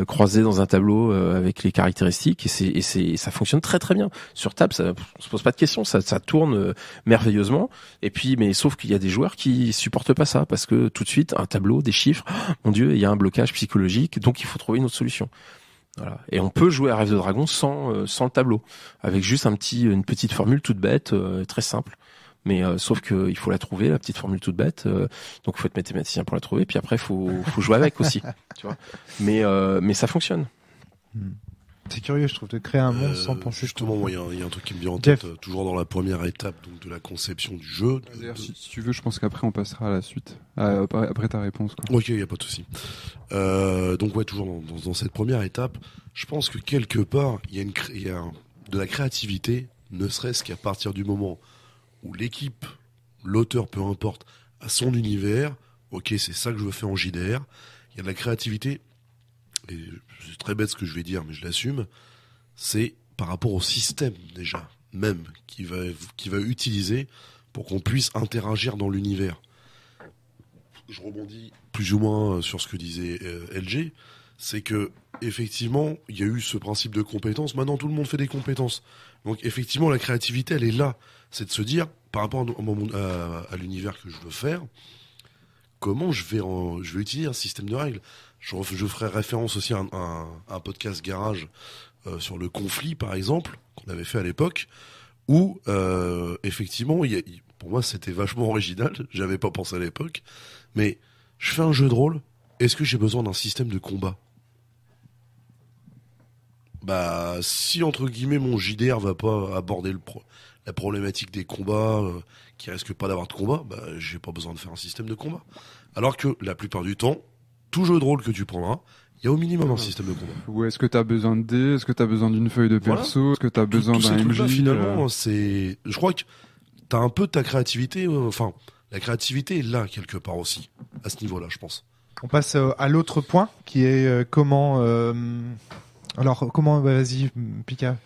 croisés dans un tableau avec les caractéristiques et ça fonctionne très très bien. Sur table, ça on se pose pas de questions, ça tourne merveilleusement. Et puis mais sauf qu'il y a des joueurs qui supportent pas ça parce que tout de suite un tableau, des chiffres, oh, mon Dieu, il y a un blocage psychologique, donc il faut trouver une autre solution. Voilà. Et on peut jouer à Rêve de Dragon sans le tableau, avec juste une petite formule toute bête, très simple. Mais sauf que il faut la trouver, la petite formule toute bête. Donc il faut être mathématicien pour la trouver. Puis après faut jouer avec aussi, tu vois. Mais ça fonctionne. C'est curieux, je trouve, de créer un monde sans penser. Justement, moi, il y a un truc qui me vient en tête, toujours dans la première étape donc de la conception du jeu. D'ailleurs, si tu veux, je pense qu'après on passera à la suite, après ta réponse, quoi. Ok, il y a pas de souci. Donc ouais, toujours dans cette première étape, je pense que quelque part il y a de la créativité, ne serait-ce qu'à partir du moment où l'équipe, l'auteur, peu importe, a son univers. Ok, c'est ça que je veux faire en JDR. Il y a de la créativité. Et c'est très bête ce que je vais dire, mais je l'assume, c'est par rapport au système déjà, même, qui va utiliser pour qu'on puisse interagir dans l'univers. Je rebondis plus ou moins sur ce que disait LG, c'est que effectivement, il y a eu ce principe de compétence, maintenant tout le monde fait des compétences. Donc effectivement, la créativité, elle est là. C'est de se dire, par rapport à l'univers que je veux faire, comment je vais utiliser un système de règles. Je ferai référence aussi à un podcast garage sur le conflit, par exemple, qu'on avait fait à l'époque, où effectivement, pour moi, c'était vachement original. J'avais pas pensé à l'époque, mais je fais un jeu de rôle. Est-ce que j'ai besoin d'un système de combat? Bah, si entre guillemets mon JDR va pas aborder la problématique des combats, qui risque pas d'avoir de combat, bah, j'ai pas besoin de faire un système de combat. Alors que la plupart du temps, tout jeu de rôle que tu prendras, il y a au minimum un système de combat. Ou est-ce que tu as besoin de dés? Est-ce que tu as besoin d'une feuille de perso? Voilà. Est-ce que tu as besoin d'un MJ? Finalement, je crois que tu as un peu de ta créativité. Enfin, la créativité est là quelque part aussi, à ce niveau-là, je pense. On passe à l'autre point, qui est comment... vas-y, Pika,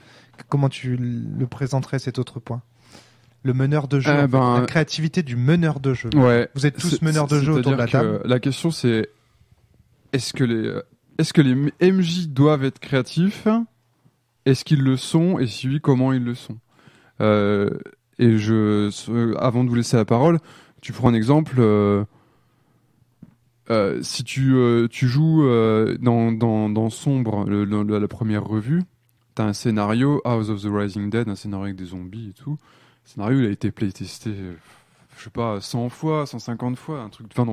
comment tu le présenterais, cet autre point? Le meneur de jeu, la créativité du meneur de jeu. Ouais, vous êtes tous meneurs de jeu autour de la table. La question c'est, est-ce que les MJ doivent être créatifs? Est-ce qu'ils le sont? Et si oui, comment ils le sont? Et avant de vous laisser la parole, tu prends un exemple. Si tu joues dans Sombre, la première revue, t'as un scénario House of the Rising Dead, un scénario avec des zombies et tout. Le scénario, il a été playtesté, je sais pas, 100 fois, 150 fois, un truc, enfin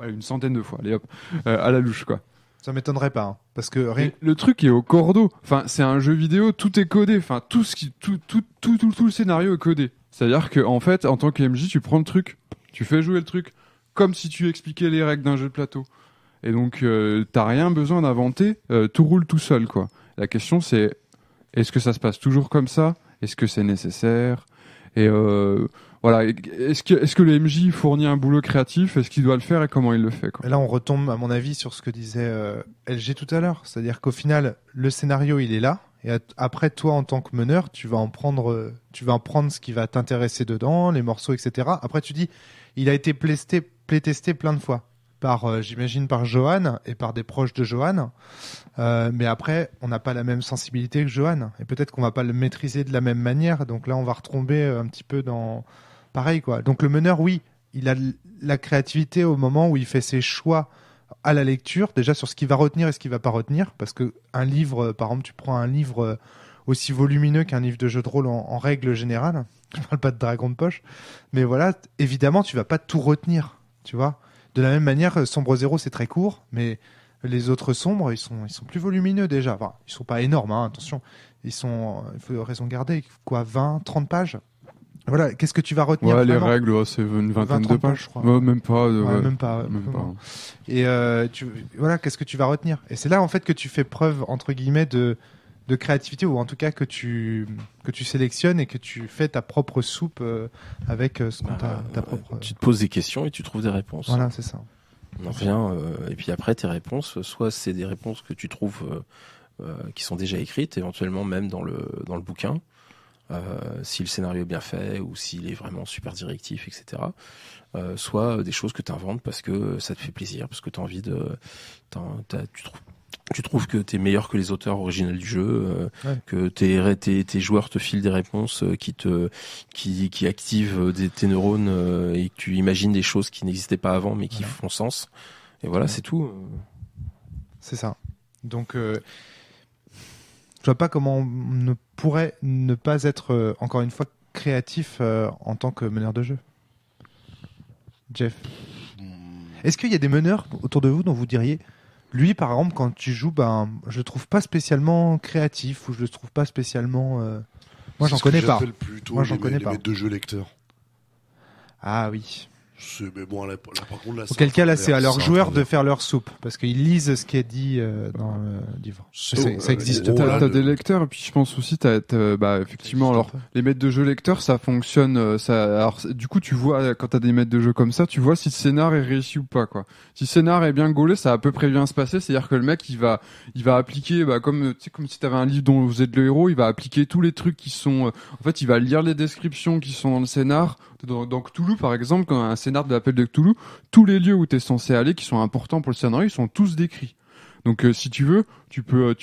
une centaine de fois, allez hop, à la louche, quoi. Ça m'étonnerait pas, hein, parce que le truc est au cordeau. Enfin, c'est un jeu vidéo, tout est codé. Enfin, tout le scénario est codé. C'est-à-dire que, en fait, en tant que MJ, tu prends le truc, tu fais jouer le truc, comme si tu expliquais les règles d'un jeu de plateau. Et donc, t'as rien besoin d'inventer, tout roule tout seul, quoi. La question, c'est, est-ce que ça se passe toujours comme ça? Est-ce que c'est nécessaire? Et voilà, est-ce que le MJ fournit un boulot créatif? Est-ce qu'il doit le faire et comment il le fait, quoi? Et là, on retombe, à mon avis, sur ce que disait LG tout à l'heure. C'est-à-dire qu'au final, le scénario, il est là. Et après, toi, en tant que meneur, tu vas en prendre ce qui va t'intéresser dedans, les morceaux, etc. Après, tu dis, il a été playtesté plein de fois. J'imagine par Johan et par des proches de Johan. Mais après, on n'a pas la même sensibilité que Johan. Et peut-être qu'on va pas le maîtriser de la même manière. Donc là, on va retomber un petit peu dans... Pareil, quoi. Donc le meneur, oui, il a la créativité au moment où il fait ses choix à la lecture, déjà sur ce qu'il va retenir et ce qu'il va pas retenir. Parce que un livre, par exemple, tu prends un livre aussi volumineux qu'un livre de jeu de rôle en règle générale. Je parle pas de dragon de poche. Mais voilà, évidemment, tu vas pas tout retenir, tu vois. De la même manière, Sombre Zéro, c'est très court, mais Les autres sombres, ils sont plus volumineux déjà. Enfin, ils sont pas énormes, hein, attention. Il faut raison garder, quoi, 20, 30 pages. Voilà, qu'est-ce que tu vas retenir Ouais, les vraiment règles, ouais, c'est une vingtaine de 30 pages. je crois. Ouais, même pas. Ouais, même pas. Même pas. Et voilà, qu'est-ce que tu vas retenir? Et c'est là en fait que tu fais preuve entre guillemets de créativité, ou en tout cas que tu sélectionnes et que tu fais ta propre soupe avec ta propre. Tu te poses des questions et tu trouves des réponses. Voilà, c'est ça. On en revient, et puis après tes réponses, soit c'est des réponses que tu trouves qui sont déjà écrites, éventuellement même dans le bouquin, si le scénario est bien fait ou s'il est vraiment super directif, etc. Soit des choses que tu inventes parce que ça te fait plaisir, parce que tu as envie de... Tu trouves que tu es meilleur que les auteurs originels du jeu, que tes joueurs te filent des réponses qui activent tes neurones et que tu imagines des choses qui n'existaient pas avant mais qui font sens. Et voilà, c'est tout. C'est ça. Donc, je vois pas comment on ne pourrait ne pas être, encore une fois, créatif en tant que meneur de jeu. Jeff. Est-ce qu'il y a des meneurs autour de vous dont vous diriez, lui, par exemple, quand tu joues, je le trouve pas spécialement créatif ou je le trouve pas spécialement. Moi, j'en connais pas. Moi, j'en connais pas. Les maîtres de jeu lecteurs. Ah oui. Mais bon, là, par contre, là, auquel cas, là, c'est à leurs joueurs de faire leur soupe, parce qu'ils lisent ce qui est dit dans le livre. Ça existe. T'as des lecteurs, et puis je pense aussi, effectivement, alors les maîtres de jeu lecteurs, ça fonctionne. Alors, du coup, tu vois quand t'as des maîtres de jeu comme ça, tu vois si le scénar est réussi ou pas, quoi. Si le scénar est bien gaulé, ça va à peu près bien se passer. C'est-à-dire que le mec, il va appliquer, comme si t'avais un livre dont vous êtes le héros, il va appliquer tous les trucs qui sont. En fait, il va lire les descriptions qui sont dans le scénar. Dans Cthulhu, par exemple, quand un scénar de l'appel de Cthulhu, tous les lieux où tu es censé aller, qui sont importants pour le scénario, ils sont tous décrits. Donc, si tu veux, tu peux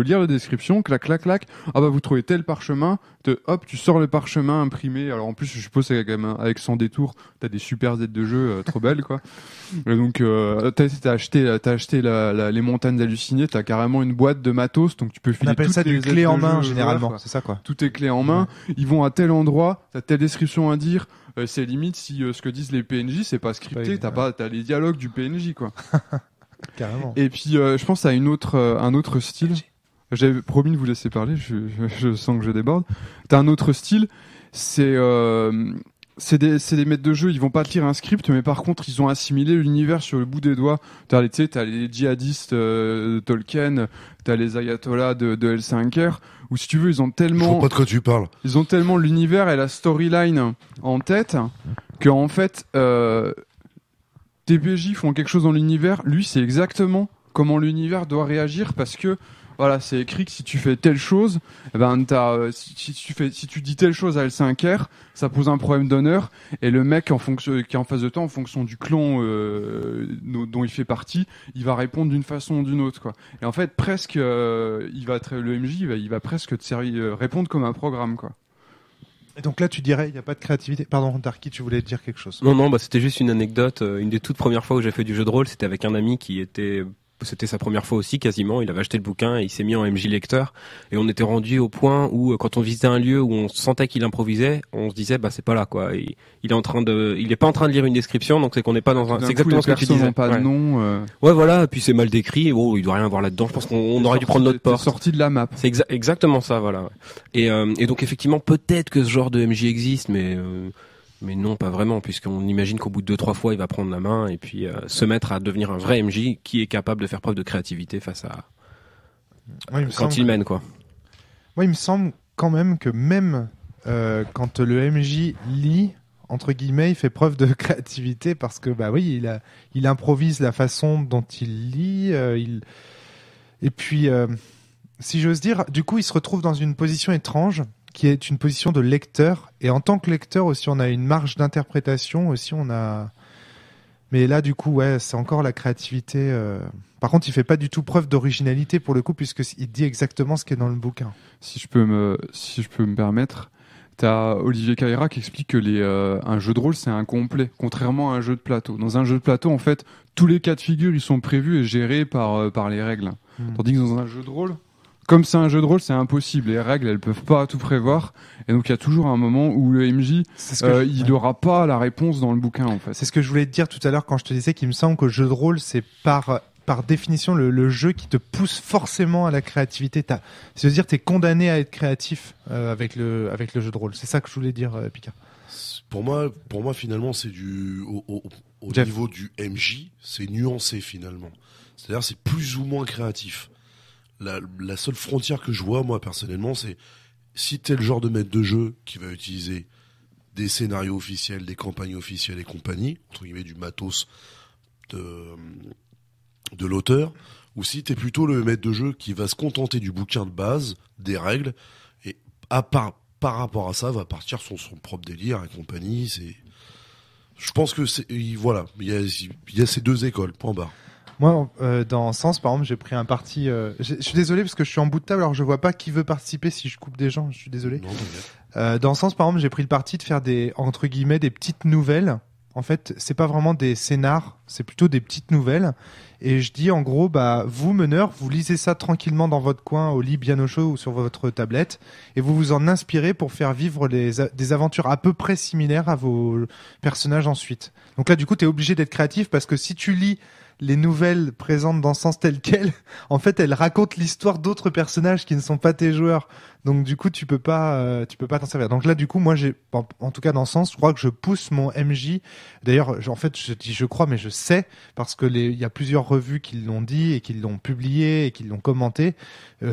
lire la description, clac, clac, clac. Ah bah, vous trouvez tel parchemin, hop, tu sors le parchemin imprimé. Alors, en plus, je suppose avec Sans Détour, t'as des super aides de jeu trop belles, quoi. Et donc, t'as acheté les montagnes hallucinées, t'as carrément une boîte de matos, donc tu peux filer. On appelle ça des clés en main, généralement. C'est ça, quoi. Tout est clé en main. Ouais. Ils vont à tel endroit, t'as telle description à dire. C'est limite si ce que disent les PNJ, c'est pas scripté, t'as les dialogues du PNJ, quoi. Carrément. Et puis je pense à un autre style. J'avais promis de vous laisser parler, je sens que je déborde. T'as un autre style, c'est des maîtres de jeu, ils vont pas te lire un script, mais par contre ils ont assimilé l'univers sur le bout des doigts. T'as les djihadistes de Tolkien, t'as les ayatollahs de L5R, où si tu veux ils ont tellement... Je vois pas de quoi tu parles. Ils ont tellement l'univers et la storyline en tête qu'en fait... tes PJ font quelque chose dans l'univers, lui c'est exactement comment l'univers doit réagir, parce que voilà, c'est écrit que si tu fais telle chose, si tu dis telle chose à L5R, ça pose un problème d'honneur, et le mec qui est en face de toi, en fonction du clan dont il fait partie, il va répondre d'une façon ou d'une autre, quoi. Et en fait, presque, le MJ, il va presque répondre comme un programme, quoi. Et donc là, tu dirais, il n'y a pas de créativité. Pardon, Darky, tu voulais dire quelque chose? Non, c'était juste une anecdote. Une des toutes premières fois où j'ai fait du jeu de rôle, c'était avec un ami c'était sa première fois aussi, quasiment. Il avait acheté le bouquin et il s'est mis en MJ lecteur. Et on était rendu au point où, quand on visitait un lieu où on sentait qu'il improvisait, on se disait, c'est pas là, quoi. Il est pas en train de lire une description, donc c'est qu'on n'est pas dans un... C'est exactement ce que tu disais. Pas de nom. Ouais, voilà. Puis c'est mal décrit. Il doit rien avoir là-dedans. Je pense qu'on aurait dû prendre notre porte. Sorti de la map. C'est exactement ça, voilà. Et donc effectivement, peut-être que ce genre de MJ existe, mais non, pas vraiment, puisqu'on imagine qu'au bout de 2-3 fois, il va prendre la main et puis se mettre à devenir un vrai MJ qui est capable de faire preuve de créativité face à... quand il mène, quoi. Moi, il me semble quand même que même quand le MJ lit, entre guillemets, il fait preuve de créativité, parce que, il improvise la façon dont il lit, et puis, si j'ose dire, du coup, il se retrouve dans une position étrange, qui est une position de lecteur, et en tant que lecteur aussi on a une marge d'interprétation aussi, mais là du coup c'est encore la créativité. Par contre il fait pas du tout preuve d'originalité pour le coup, puisqu'il dit exactement ce qui est dans le bouquin. Si je peux me permettre, t'as Olivier Caïra qui explique que un jeu de rôle c'est incomplet, contrairement à un jeu de plateau. Dans un jeu de plateau, en fait, tous les cas de figure ils sont prévus et gérés par les règles. Tandis que dans un jeu de rôle, comme c'est un jeu de rôle, c'est impossible. Les règles, elles peuvent pas tout prévoir. Et donc, il y a toujours un moment où le MJ, il aura pas la réponse dans le bouquin, en fait. C'est ce que je voulais te dire tout à l'heure quand je te disais qu'il me semble que le jeu de rôle, c'est par par définition le jeu qui te pousse forcément à la créativité. C'est-à-dire t'es condamné à être créatif avec le jeu de rôle. C'est ça que je voulais dire, Picard. Pour moi, finalement, c'est au Jeff. niveau du MJ, c'est nuancé finalement. C'est-à-dire, c'est plus ou moins créatif. La seule frontière que je vois, moi, personnellement, c'est si t'es le genre de maître de jeu qui va utiliser des scénarios officiels, des campagnes officielles et compagnie, entre guillemets, du matos de l'auteur, ou si t'es plutôt le maître de jeu qui va se contenter du bouquin de base, des règles, et par rapport à ça, va partir sur son propre délire et compagnie. Je pense que voilà, il y a ces deux écoles, point barre. Moi, dans Sens, par exemple, j'ai pris un parti. Je suis désolé parce que je suis en bout de table, alors je vois pas qui veut participer si je coupe des gens. Je suis désolé. Non, t'inquiète. Dans Sens, par exemple, j'ai pris le parti de faire entre guillemets des petites nouvelles. En fait, c'est pas vraiment des scénars, c'est plutôt des petites nouvelles. Et je dis en gros, vous meneurs, vous lisez ça tranquillement dans votre coin, au lit bien au chaud ou sur votre tablette, et vous vous en inspirez pour faire vivre des aventures à peu près similaires à vos personnages ensuite. Donc là, du coup, t'es obligé d'être créatif parce que si tu lis les nouvelles présentes dans Sens telles quelles, en fait, elles racontent l'histoire d'autres personnages qui ne sont pas tes joueurs. Donc du coup, tu peux pas t'en servir. Donc là, du coup, moi, en tout cas dans Sens, je crois que je pousse mon MJ. D'ailleurs, en fait, je dis je crois, mais je sais parce que il y a plusieurs revues qui l'ont dit et qui l'ont publié et qui l'ont commenté.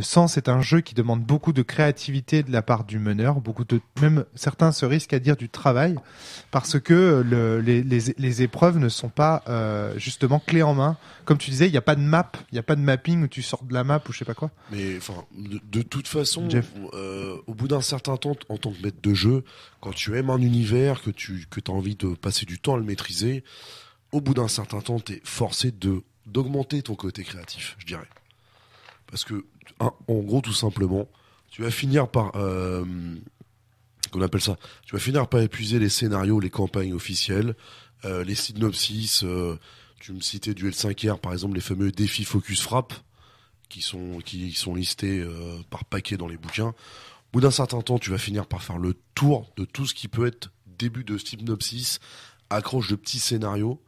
Sens est un jeu qui demande beaucoup de créativité de la part du meneur, même certains se risquent à dire du travail, parce que les épreuves ne sont pas justement clés en main. Comme tu disais, il n'y a pas de map, il n'y a pas de mapping où tu sors de la map ou je sais pas quoi. Mais enfin, de toute façon, Jeff. au bout d'un certain temps, en tant que maître de jeu, quand tu aimes un univers, que tu as envie de passer du temps à le maîtriser, au bout d'un certain temps, t'es forcé d'augmenter ton côté créatif, je dirais. Parce que, en gros, tout simplement, tu vas finir par, qu'on appelle ça, tu vas finir par épuiser les scénarios, les campagnes officielles, les synopsis. Tu me citais Duel 5R, par exemple, les fameux défis Focus Frappe, qui sont listés par paquet dans les bouquins. Au bout d'un certain temps, tu vas finir par faire le tour de tout ce qui peut être début de synopsis, accroche de petits scénarios,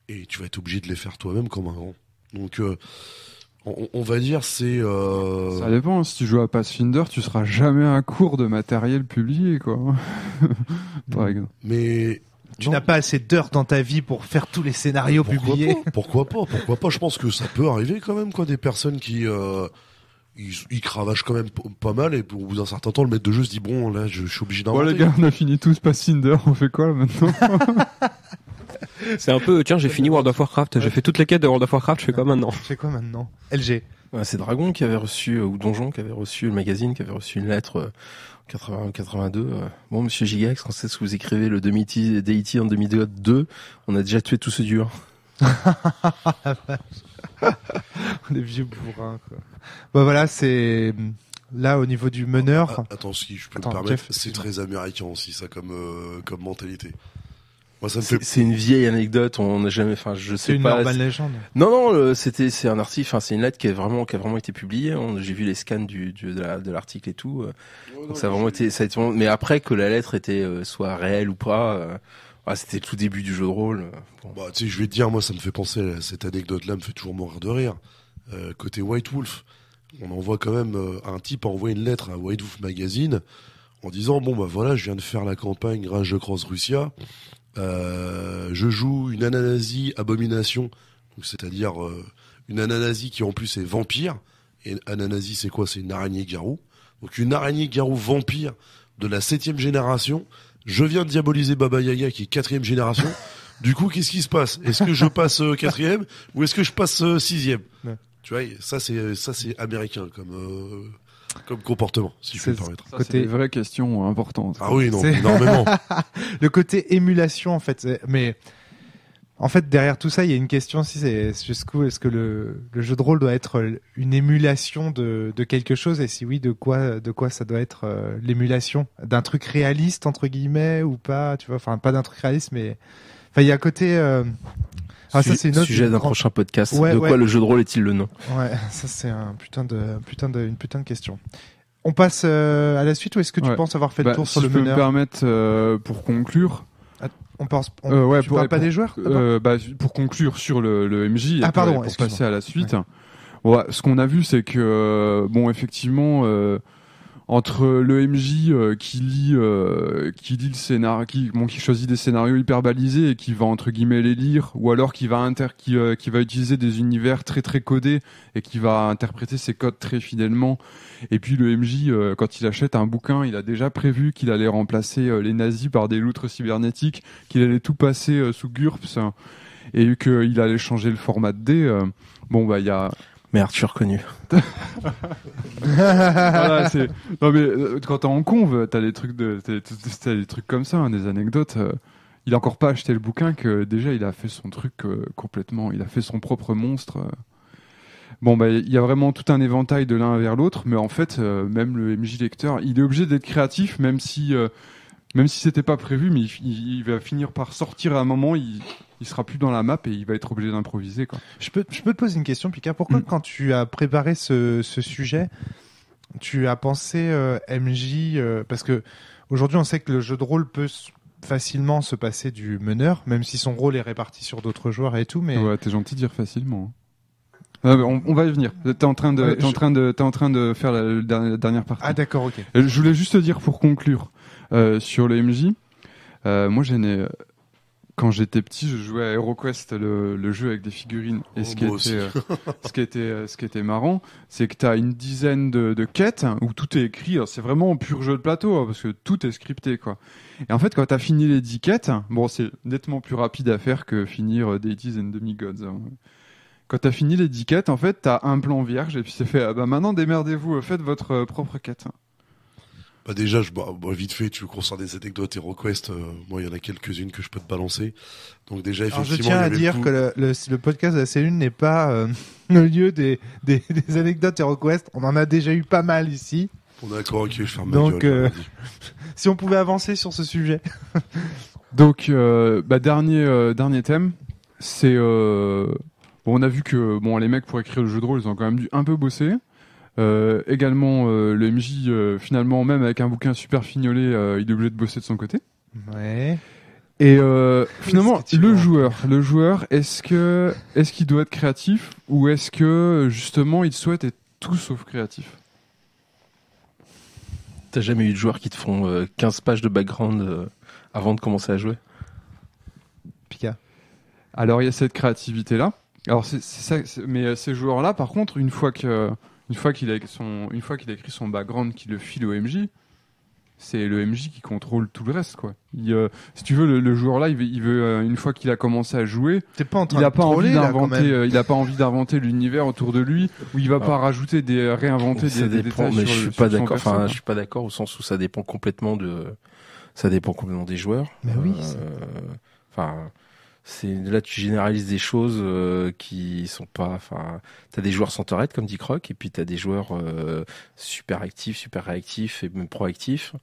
et tu vas être obligé de les faire toi-même comme un grand. Donc, on va dire, c'est... Ça dépend, si tu joues à Pathfinder, tu seras jamais à court de matériel publié, quoi. Par exemple. Mais... Tu n'as pas assez d'heures dans ta vie pour faire tous les scénarios publiés. Pourquoi pas. Je pense que ça peut arriver quand même, quoi, des personnes qui ils cravachent quand même pas mal, et au bout d'un certain temps, le maître de jeu se dit bon, là, je suis obligé d'inventer. Bon, les gars, on a fini tous Pathfinder, on fait quoi là maintenant? C'est un peu, tiens, j'ai fini World of Warcraft, j'ai fait toutes les quêtes de World of Warcraft, je fais quoi maintenant? LG. Ouais, c'est Dragon qui avait reçu, ou Donjon qui avait reçu, le magazine qui avait reçu une lettre 82. Bon, monsieur Gigax, quand c'est ce que vous écrivez le Deity en demi-2, on a déjà tué tous ceux durs. Les vieux bourrins, quoi. Bah voilà, c'est là au niveau du meneur. Attends, si je peux Attends, me permettre, Jeff, c'est excuse-moi. très américain aussi, ça, comme mentalité. Moi, ça me C'est fait... c'est une vieille anecdote, on n'a jamais, enfin, je C'est sais une pas. urban légende. Non, c'est un article, enfin, c'est une lettre qui a vraiment été publiée. J'ai vu les scans de l'article et tout. Donc ça a vraiment été, mais après que la lettre soit réelle ou pas, c'était le tout début du jeu de rôle. Bon. Bah, tu sais, je vais te dire, moi, ça me fait penser, cette anecdote-là me fait toujours mourir de rire. Côté White Wolf, on envoie quand même, un type a envoyé une lettre à White Wolf Magazine en disant, bon, bah voilà, je viens de faire la campagne Rage de Cross Russia. Je joue une Ananasie abomination, c'est-à-dire une Ananasie qui en plus est vampire. Et Ananasie, c'est quoi? C'est une araignée-garou. Donc une araignée-garou vampire de la 7e génération. Je viens de diaboliser Baba Yaga qui est 4e génération. Du coup, qu'est-ce qui se passe? Est-ce que je passe 4e ou est-ce que je passe 6e? Ouais. Tu vois, ça c'est américain comme comportement, si je peux me permettre. Ça, c'est des vraies questions importantes. Ah oui, non, C'est- énormément. Le côté émulation, en fait. Mais en fait, derrière tout ça, il y a une question aussi, c'est jusqu'où est-ce que le jeu de rôle doit être une émulation de quelque chose, et si oui, de quoi ça doit être l'émulation? D'un truc réaliste, entre guillemets, ou pas, tu vois, enfin, pas d'un truc réaliste, mais, enfin, il y a un côté, ça, c'est une autre sujet d'un grande- prochain podcast. Ouais, de ouais. quoi le jeu de rôle est-il le nom? Ouais, ça, c'est une putain de question. On passe à la suite, ou est-ce que tu Ouais. penses avoir fait le Bah, tour si sur le je peux me meneur? permettre, pour conclure, On pense. Ouais, tu parles pas des joueurs pour conclure sur le MJ et pardon, pour excuse-moi. passer à la suite. Ouais. Ouais, ce qu'on a vu, c'est que effectivement, entre le MJ qui lit le scénario, qui choisit des scénarios hyper balisés et qui va entre guillemets les lire, ou alors qui va utiliser des univers très très codés et qui va interpréter ces codes très fidèlement. Et puis le MJ, quand il achète un bouquin, il a déjà prévu qu'il allait remplacer les nazis par des loutres cybernétiques, qu'il allait tout passer sous GURPS et qu'il allait changer le format de dés. Il y a Merde, je suis reconnu. voilà, non mais quand t'es en conv, t'as des trucs comme ça, hein, des anecdotes. Il a encore pas acheté le bouquin que déjà il a fait son truc complètement, il a fait son propre monstre. Il y a vraiment tout un éventail de l'un vers l'autre, mais en fait même le MJ lecteur, il est obligé d'être créatif, même si c'était pas prévu, mais il va finir par sortir à un moment. Il sera plus dans la map et il va être obligé d'improviser, quoi. Je peux te poser une question, Pika. Pourquoi, quand tu as préparé ce sujet, tu as pensé MJ parce que aujourd'hui, on sait que le jeu de rôle peut facilement se passer du meneur, même si son rôle est réparti sur d'autres joueurs et tout. Mais ouais, t'es gentil de dire facilement. On va y venir. T'es en train de faire la dernière partie. Ah d'accord, ok. Je voulais juste te dire pour conclure sur le MJ. Moi, quand j'étais petit, je jouais à HeroQuest, le jeu avec des figurines. Et ce qui était marrant, c'est que t'as une dizaine de quêtes où tout est écrit. Alors, c'est vraiment un pur jeu de plateau, hein, parce que tout est scripté, quoi. Et en fait, quand t'as fini les 10 quêtes, c'est nettement plus rapide à faire que finir Deities and Demigods. Hein. Quand t'as fini les 10 quêtes, en fait, t'as un plan vierge et puis c'est fait. Maintenant, démerdez-vous, faites votre propre quête. Déjà, vite fait, tu veux qu'on sorte des anecdotes HeroQuest, moi, il y en a quelques-unes que je peux te balancer. Donc déjà, effectivement, je tiens à dire que le podcast de la cellule n'est pas le lieu des anecdotes HeroQuest. On en a déjà eu pas mal ici. On est d'accord, ok, je ferme ma gueule. Si on pouvait avancer sur ce sujet. Donc, dernier thème, c'est... on a vu que les mecs, pour écrire le jeu de rôle, ils ont quand même dû un peu bosser. Également, le MJ, finalement, même avec un bouquin super fignolé, il est obligé de bosser de son côté. Ouais. Et finalement, le joueur, est-ce qu'il doit être créatif ou est-ce que justement il souhaite être tout sauf créatif? T'as jamais eu de joueurs qui te font 15 pages de background avant de commencer à jouer? Pika. Alors il y a cette créativité-là. Alors c'est ça, mais ces joueurs-là, par contre, une fois qu'il a écrit son background, qu'il le file au MJ, c'est le MJ qui contrôle tout le reste, quoi. Si tu veux, le joueur là, il veut une fois qu'il a commencé à jouer, il a pas envie d'inventer l'univers autour de lui, où il va pas rajouter réinventer des détails. Mais je suis pas d'accord. Enfin, je suis pas d'accord au sens où ça dépend complètement des joueurs. Mais oui. Là tu généralises des choses qui sont pas. Enfin, t'as des joueurs centerettes comme dit Croc, et puis t'as des joueurs super actifs, super réactifs et même proactifs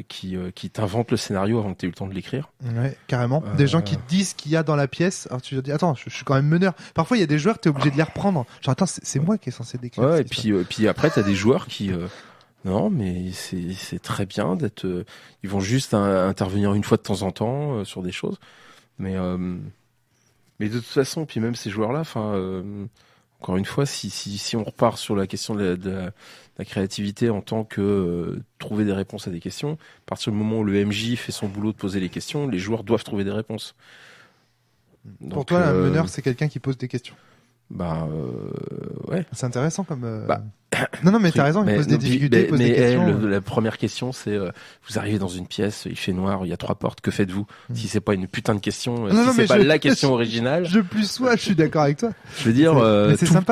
qui t'inventent le scénario avant que t'aies eu le temps de l'écrire. Ouais, carrément. Des gens qui te disent ce qu'il y a dans la pièce. Alors tu te dis attends, je suis quand même meneur. Parfois il y a des joueurs t'es obligé de les reprendre. Genre attends, c'est moi qui est censé décrire. Ouais, et puis après t'as des joueurs qui non, mais c'est très bien d'être. Ils vont juste intervenir une fois de temps en temps sur des choses, mais de toute façon, puis même ces joueurs-là, encore une fois, si on repart sur la question de la créativité en tant que trouver des réponses à des questions, à partir du moment où le MJ fait son boulot de poser les questions, les joueurs doivent trouver des réponses. Donc, pour toi, un meneur, c'est quelqu'un qui pose des questions. Ouais. C'est intéressant comme. Non, mais t'as raison, il pose des difficultés, il pose des questions. La première question, c'est vous arrivez dans une pièce, il fait noir, il y a 3 portes, que faites-vous? Si c'est pas une putain de question, la question originale. Je suis d'accord avec toi. Je veux dire,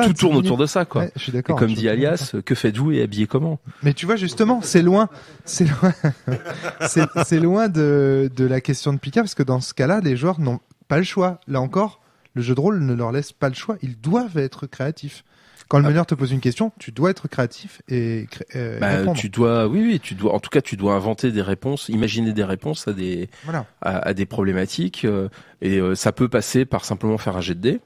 tout tourne autour de ça, quoi. Ouais, je suis d'accord. Et comme dit Alias, que faites-vous et habillez comment? Mais tu vois, justement, c'est loin de la question de Pika, parce que dans ce cas-là, les joueurs n'ont pas le choix. Là encore, le jeu de rôle ne leur laisse pas le choix. Ils doivent être créatifs. Quand le meneur te pose une question, tu dois être créatif et répondre. Tu dois, en tout cas, tu dois inventer des réponses, imaginer des réponses à des problématiques. Et ça peut passer par simplement faire un jet de dés,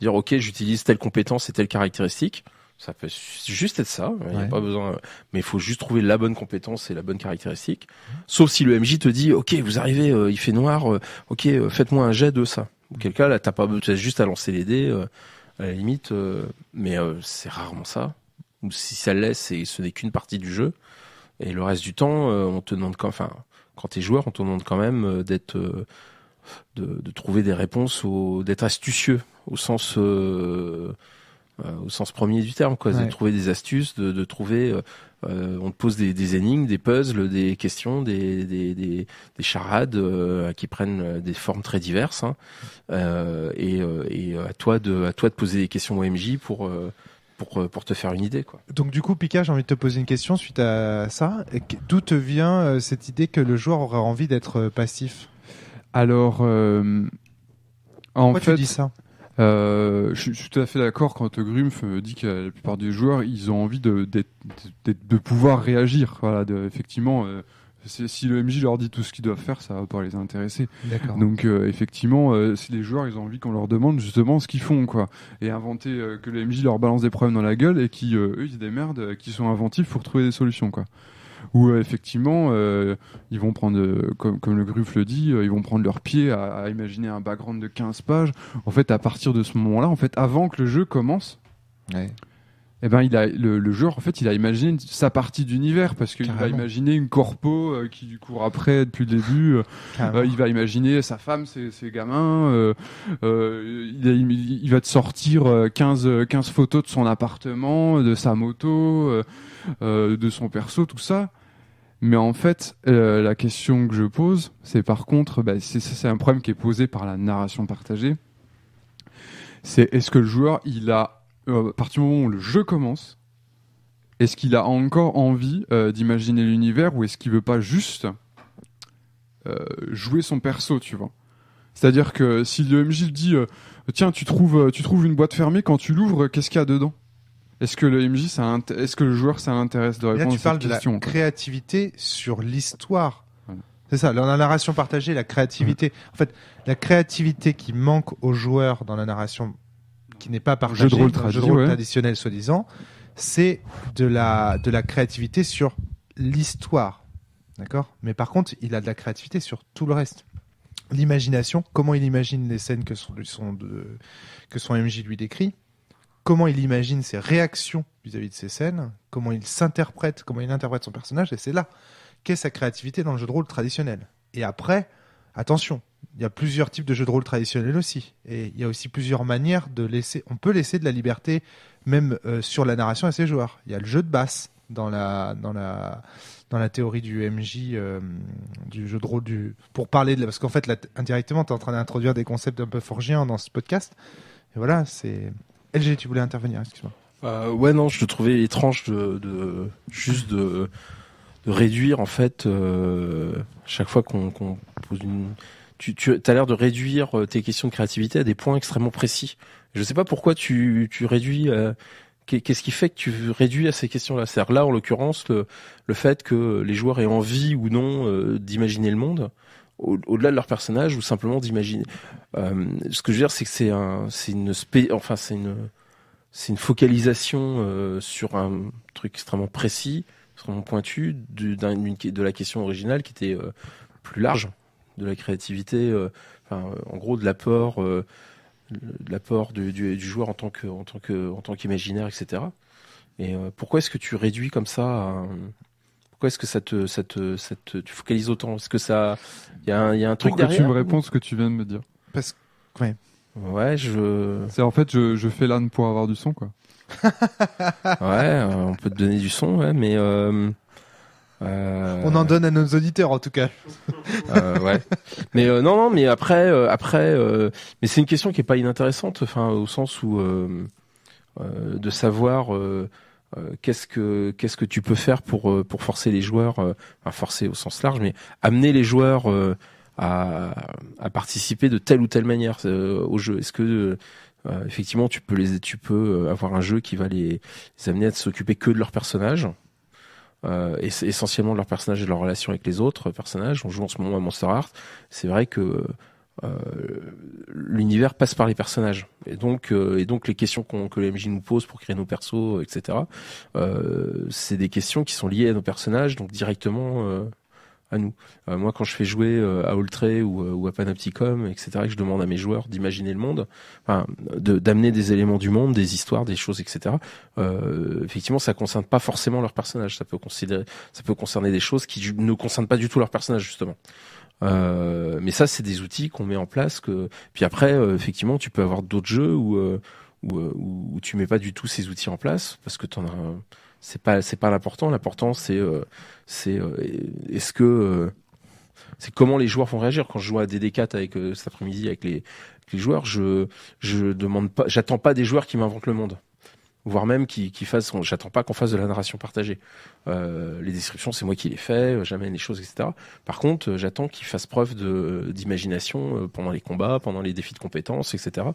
dire ok, j'utilise telle compétence et telle caractéristique. Ça peut juste être ça. Il n'y a Ouais. pas besoin, mais il faut juste trouver la bonne compétence et la bonne caractéristique. Sauf si le MJ te dit, OK, vous arrivez, il fait noir, OK, faites-moi un jet de ça. Auquel cas, là, t'as juste à lancer les dés, à la limite, mais c'est rarement ça. Ou si ça le laisse, ce n'est qu'une partie du jeu. Et le reste du temps, on te demande quand t'es joueur, on te demande quand même d'être, de trouver des réponses, d'être astucieux au sens premier du terme, quoi. Ouais. De trouver des astuces, de trouver, on te pose des énigmes, des puzzles, des questions, des charades qui prennent des formes très diverses, hein. Et à toi de poser des questions au MJ pour te faire une idée, quoi. Donc du coup, Pika, j'ai envie de te poser une question suite à ça. D'où te vient cette idée que le joueur aurait envie d'être passif? Alors, en Pourquoi fait, tu dis ça? je suis tout à fait d'accord quand Grumpf dit que la plupart des joueurs, ils ont envie de pouvoir réagir. Voilà, effectivement, si le MJ leur dit tout ce qu'ils doivent faire, ça va pas les intéresser. D'accord. Donc effectivement, si les joueurs ils ont envie qu'on leur demande justement ce qu'ils font, quoi, et inventer que le MJ leur balance des problèmes dans la gueule et qui eux ils se démerdent, qui sont inventifs pour trouver des solutions, quoi. Ou effectivement ils vont prendre comme le Grumpf le dit, ils vont prendre leur pied à imaginer un background de 15 pages. En fait, à partir de ce moment-là, en fait, avant que le jeu commence, Ouais. eh ben le joueur en fait il a imaginé sa partie d'univers parce qu'il va Carrément. imaginer une corpo qui lui court après depuis le début. Carrément. Il va imaginer sa femme, ses gamins. Il va te sortir 15 photos de son appartement, de sa moto, de son perso, tout ça. Mais en fait, la question que je pose, c'est par contre, c'est un problème qui est posé par la narration partagée. C'est est-ce que le joueur, à partir du moment où le jeu commence, est-ce qu'il a encore envie d'imaginer l'univers ou est-ce qu'il veut pas juste jouer son perso, tu vois? C'est-à-dire que si le MJ dit tiens, tu trouves une boîte fermée, quand tu l'ouvres, qu'est-ce qu'il y a dedans? Est-ce que le MJ, est-ce que le joueur, ça l'intéresse de Là, répondre tu à parles cette de la question, quoi. créativité sur l'histoire. Voilà. C'est ça, dans la narration partagée, la créativité. En fait, la créativité qui manque aux joueurs dans la narration qui n'est pas partagée, Jeu de rôle dans le jeu de rôle ouais. traditionnel soi-disant, c'est de la créativité sur l'histoire. D'accord? Mais par contre, il a de la créativité sur tout le reste. L'imagination, comment il imagine les scènes que son MJ lui décrit, comment il imagine ses réactions vis-à-vis de ces scènes, comment il s'interprète, comment il interprète son personnage, et c'est là qu'est sa créativité dans le jeu de rôle traditionnel. Et après, attention, il y a plusieurs types de jeux de rôle traditionnels aussi, et il y a aussi plusieurs manières de laisser. On peut laisser de la liberté, même sur la narration à ses joueurs. Il y a le jeu de basse dans la théorie du MJ, du jeu de rôle, pour parler de parce qu'en fait, là, indirectement, tu es en train d'introduire des concepts un peu forgiens dans ce podcast. Et voilà, c'est. LG, tu voulais intervenir, excuse-moi. Ouais, non, je le trouvais étrange juste de réduire, en fait, chaque fois qu'on pose une... Tu as l'air de réduire tes questions de créativité à des points extrêmement précis. Je sais pas pourquoi tu réduis... Qu'est-ce qui fait que tu réduis à ces questions-là? C'est-à-dire là, en l'occurrence, le fait que les joueurs aient envie ou non d'imaginer le monde, au-delà de leur personnage, ou simplement d'imaginer... ce que je veux dire, c'est que c'est une focalisation sur un truc extrêmement précis, extrêmement pointu de la question originale qui était plus large, de la créativité, en gros de l'apport du joueur en tant qu'imaginaire, etc. Et pourquoi est-ce que tu réduis comme ça pourquoi est-ce que tu focalises autant? Est-ce que il y a un truc Pour que derrière? tu me répondes ce que tu viens de me dire. Parce que, ouais. Ouais, C'est en fait, je fais l'âne pour avoir du son, quoi. Ouais, on peut te donner du son, ouais, mais On en donne à nos auditeurs, en tout cas. ouais. Mais non, mais après, mais c'est une question qui est pas inintéressante, au sens où de savoir qu'est-ce que tu peux faire pour forcer les joueurs, forcer au sens large, mais amener les joueurs à participer de telle ou telle manière au jeu. Est-ce que effectivement tu peux avoir un jeu qui va les amener à s'occuper que de leur personnage, essentiellement de leur personnage et de leur relation avec les autres personnages. On joue en ce moment à Monster Heart. C'est vrai que l'univers passe par les personnages. Et donc les questions que les MJ nous posent pour créer nos persos, etc. C'est des questions qui sont liées à nos personnages, donc directement à nous. Moi, quand je fais jouer à Oltré ou à Panopticon, etc., que je demande à mes joueurs d'imaginer le monde, enfin, d'amener des éléments du monde, des histoires, des choses, etc. Effectivement, ça concerne pas forcément leur personnage. Ça peut concerner des choses qui ne concernent pas du tout leur personnage, justement. Mais ça, c'est des outils qu'on met en place. Puis après, effectivement, tu peux avoir d'autres jeux où tu mets pas du tout ces outils en place parce que t'en as. C'est pas l'important. L'important, c'est comment les joueurs vont réagir. Quand je joue à DD4 avec cet après-midi avec les joueurs, j'attends pas des joueurs qui m'inventent le monde, voire même j'attends pas qu'on fasse de la narration partagée. Les descriptions, c'est moi qui les fais, j'amène les choses, etc. Par contre, j'attends qu'ils fassent preuve d'imagination pendant les combats, pendant les défis de compétences, etc.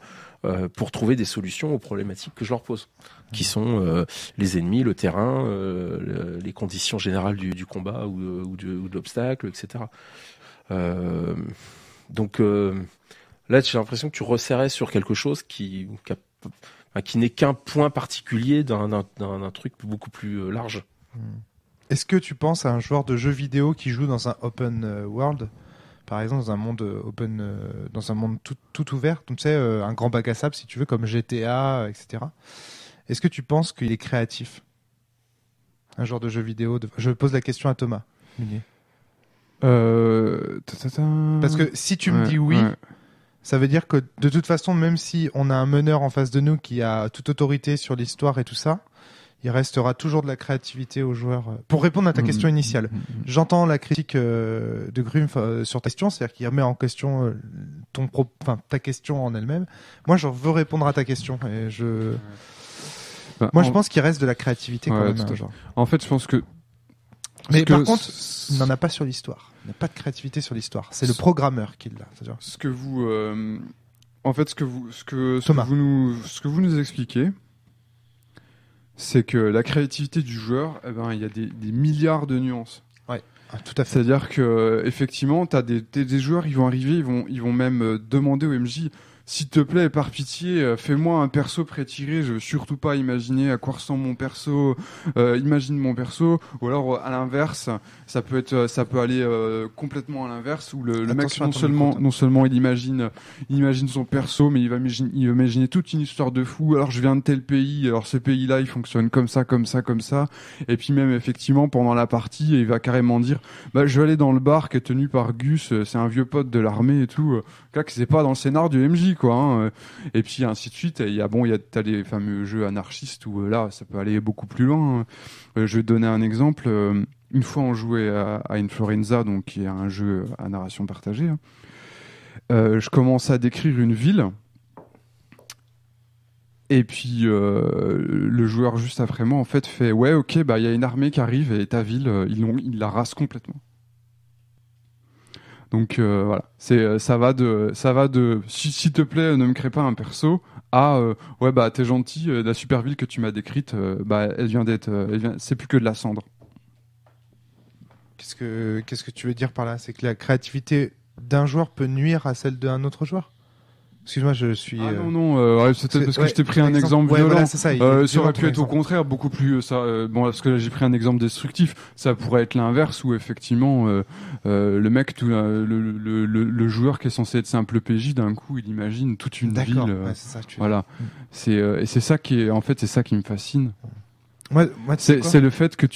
Pour trouver des solutions aux problématiques que je leur pose, qui sont les ennemis, le terrain, les conditions générales du combat ou de l'obstacle, etc. Donc là, j'ai l'impression que tu resserrais sur quelque chose qui n'est qu'un point particulier d'un truc beaucoup plus large. Est-ce que tu penses à un joueur de jeu vidéo qui joue dans un open world, par exemple dans un monde dans un monde tout ouvert, donc tu sais, un grand bac à sable si tu veux, comme GTA, etc. Est-ce que tu penses qu'il est créatif, un joueur de jeu vidéo Je pose la question à Thomas Munier. Parce que si tu me dis oui, ça veut dire que de toute façon, même si on a un meneur en face de nous qui a toute autorité sur l'histoire et tout ça, il restera toujours de la créativité aux joueurs. Pour répondre à ta question initiale, j'entends la critique de Grumpf sur ta question, c'est-à-dire qu'il remet en question ta question en elle-même. Moi, je veux répondre à ta question. Et je pense qu'il reste de la créativité quand même. En fait, je pense que... Mais par contre, il n'en a pas sur l'histoire. Il n'a pas de créativité sur l'histoire. C'est le programmeur qui l'a. Ce que vous... En fait, ce que vous nous expliquez, c'est que la créativité du joueur, il y a des milliards de nuances. Ouais, tout à fait. C'est-à-dire que effectivement, t'as des joueurs, ils vont arriver, ils vont même demander au MJ, s'il te plaît, par pitié, fais-moi un perso pré-tiré. Je veux surtout pas imaginer à quoi ressemble mon perso. Imagine mon perso. Ou alors à l'inverse, ça peut aller complètement à l'inverse où le mec non seulement il imagine son perso, mais il va imaginer toute une histoire de fou. Alors je viens de tel pays. Alors ce pays-là, il fonctionne comme ça. Et puis même effectivement pendant la partie, il va carrément dire, je vais aller dans le bar qui est tenu par Gus. C'est un vieux pote de l'armée et tout. Là, que c'est pas dans le scénar du MJ. Et puis ainsi de suite. T'as les fameux jeux anarchistes où là ça peut aller beaucoup plus loin. Je vais te donner un exemple. Une fois on jouait à Inflorenza, donc qui est un jeu à narration partagée. Je commence à décrire une ville. Et puis le joueur juste après moi en fait fait ouais ok il y a une armée qui arrive et ta ville ils la rasent complètement. Donc voilà, ça va de s'il te plaît ne me crée pas un perso à t'es gentil, la super ville que tu m'as décrite c'est plus que de la cendre. Qu'est-ce que tu veux dire par là? C'est que la créativité d'un joueur peut nuire à celle d'un autre joueur? Excuse-moi, je suis. Non, c'est peut-être parce que je t'ai pris un exemple violent. Voilà, c'est ça. Ça aurait pu être au contraire beaucoup plus. Parce que là j'ai pris un exemple destructif. Ça pourrait être l'inverse où effectivement le mec, le joueur qui est censé être simple PJ, d'un coup il imagine toute une ville. C'est ça, voilà. Et c'est ça qui est en fait c'est ça qui me fascine. Moi, c'est le fait que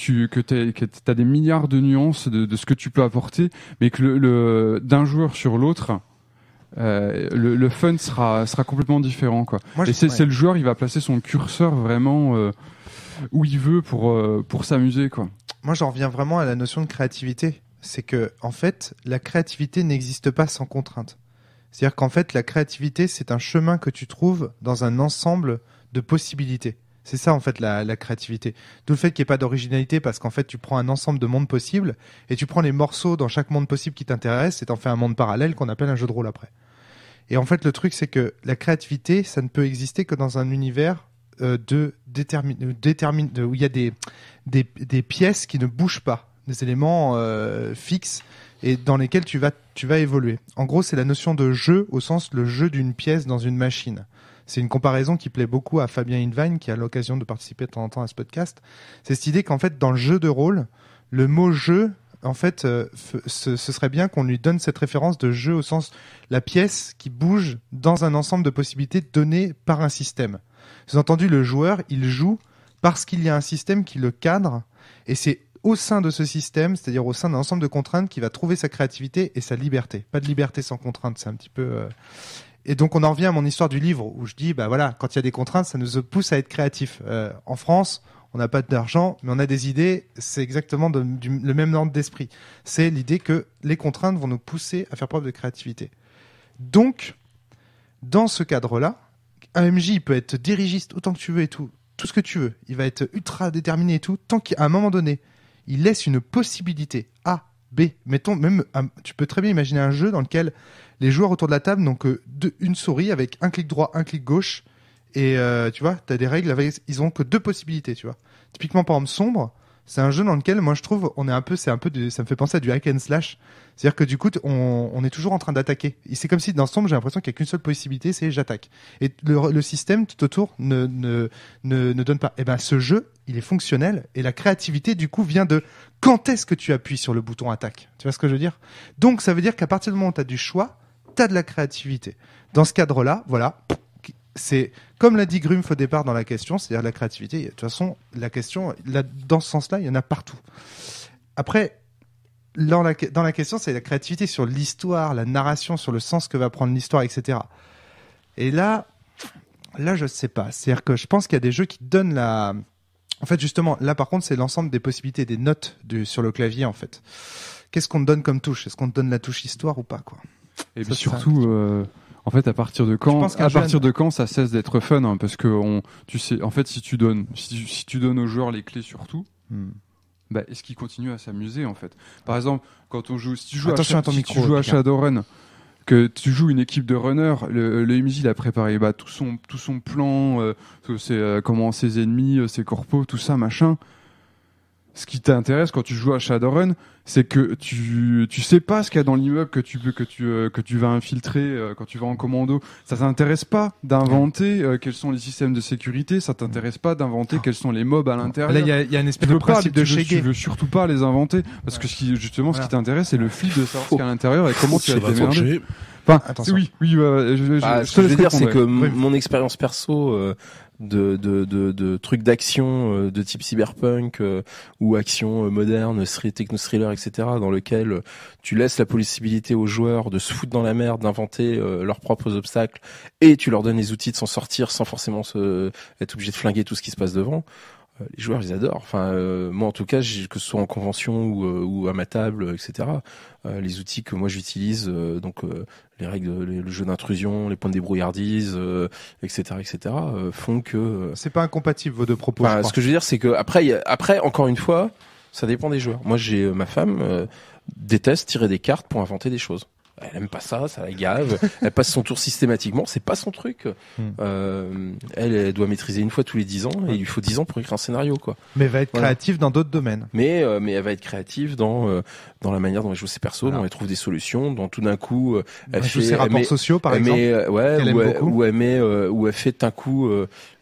t'as des milliards de nuances de ce que tu peux apporter, mais que d'un joueur sur l'autre. Le fun sera complètement différent quoi. C'est le joueur, il va placer son curseur vraiment où il veut pour s'amuser quoi. Moi j'en reviens vraiment à la notion de créativité, c'est que en fait la créativité n'existe pas sans contrainte. C'est-à-dire qu'en fait la créativité c'est un chemin que tu trouves dans un ensemble de possibilités. C'est ça en fait la créativité. D'où le fait qu'il n'y ait pas d'originalité parce qu'en fait tu prends un ensemble de mondes possibles et tu prends les morceaux dans chaque monde possible qui t'intéresse et t'en fais un monde parallèle qu'on appelle un jeu de rôle après. Et en fait le truc c'est que la créativité ça ne peut exister que dans un univers où il y a des pièces qui ne bougent pas. des éléments fixes et dans lesquels tu vas évoluer. En gros, c'est la notion de jeu au sens le jeu d'une pièce dans une machine. C'est une comparaison qui plaît beaucoup à Fabien Invine, qui a l'occasion de participer de temps en temps à ce podcast. C'est cette idée qu'en fait, dans le jeu de rôle, le mot jeu, en fait, ce serait bien qu'on lui donne cette référence de jeu au sens la pièce qui bouge dans un ensemble de possibilités données par un système. Sous-entendu, le joueur, il joue parce qu'il y a un système qui le cadre, et c'est au sein de ce système, c'est-à-dire au sein d'un ensemble de contraintes, qu'il va trouver sa créativité et sa liberté. Pas de liberté sans contrainte, c'est un petit peu... Et donc on en revient à mon histoire du livre, où je dis, bah voilà, quand il y a des contraintes, ça nous pousse à être créatifs. En France, on n'a pas d'argent, mais on a des idées, c'est exactement le même ordre d'esprit. C'est l'idée que les contraintes vont nous pousser à faire preuve de créativité. Donc, dans ce cadre-là, un MJ, il peut être dirigiste autant que tu veux et tout ce que tu veux. Il va être ultra déterminé et tout, tant qu'à un moment donné, il laisse une possibilité A, B. Mettons, même, tu peux très bien imaginer un jeu dans lequel les joueurs autour de la table n'ont que une souris avec un clic droit, un clic gauche. Et tu vois, tu as des règles, ils ont que 2 possibilités, tu vois. Typiquement, par exemple, Sombre, c'est un jeu dans lequel, moi, je trouve, ça me fait penser à du hack and slash. C'est-à-dire que du coup, on est toujours en train d'attaquer. Et c'est comme si dans Sombre, j'ai l'impression qu'il n'y a qu'une seule possibilité, c'est j'attaque. Et le système tout autour ne donne pas. Et ben, ce jeu, il est fonctionnel. Et la créativité, du coup, vient de quand est-ce que tu appuies sur le bouton attaque. Tu vois ce que je veux dire? Donc, ça veut dire qu'à partir du moment où tu as du choix, tu as de la créativité. Dans ce cadre-là, voilà. C'est comme l'a dit Grumpf au départ dans la question, c'est-à-dire la créativité. De toute façon, la question, dans ce sens-là, il y en a partout. Après, dans la question, c'est la créativité sur l'histoire, la narration, sur le sens que va prendre l'histoire, etc. Et là, je sais pas. C'est-à-dire que je pense qu'il y a des jeux qui donnent la... En fait, justement, là, par contre, c'est l'ensemble des possibilités, des notes sur le clavier, en fait. Qu'est-ce qu'on te donne comme touche? Est-ce qu'on te donne la touche histoire ou pas, quoi? Et puis surtout, en fait, à partir de quand ça cesse d'être fun, hein, parce que tu sais, en fait, si tu donnes aux joueurs les clés sur tout, bah, est-ce qu'ils continuent à s'amuser, en fait? Par exemple, quand on joue, si tu joues à Shadowrun, que tu joues une équipe de runners, le MJ il a préparé tout son plan, comment ses ennemis, ses corpos, tout ça, machin. Ce qui t'intéresse quand tu joues à Shadowrun, c'est que tu sais pas ce qu'il y a dans l'immeuble que tu vas infiltrer quand tu vas en commando. Ça t'intéresse pas d'inventer quels sont les systèmes de sécurité. Ça t'intéresse pas d'inventer quels sont les mobs à l'intérieur. Là, il y a une espèce de principe de chez Tu veux surtout pas les inventer parce que ce qui t'intéresse, c'est le fil de savoir ce qu'il y a à l'intérieur et comment tu vas te démerder. Enfin, oui. Ce que je veux dire, c'est que mon expérience perso de trucs d'action de type cyberpunk ou action moderne, techno-thriller, etc., dans lequel tu laisses la possibilité aux joueurs de se foutre dans la merde, d'inventer leurs propres obstacles, et tu leur donnes les outils de s'en sortir sans forcément être obligé de flinguer tout ce qui se passe devant. Les joueurs, ils adorent. Enfin, moi, en tout cas, que ce soit en convention ou à ma table, etc. Les outils que moi j'utilise, donc les règles, le jeu d'intrusion, les points de débrouillardise, etc., font que c'est pas incompatible vos deux propos. Enfin, ce que je veux dire, c'est que après, encore une fois, ça dépend des joueurs. Moi, ma femme déteste tirer des cartes pour inventer des choses. Elle aime pas ça la gave. Elle passe son tour systématiquement, c'est pas son truc. Elle doit maîtriser une fois tous les 10 ans et il lui faut 10 ans pour écrire un scénario, quoi. Mais elle va être créative dans d'autres domaines. Mais elle va être créative dans la manière dont elle joue ses persos, dont elle trouve des solutions, dont tout d'un coup elle joue ses rapports sociaux, par exemple. Où elle fait d'un coup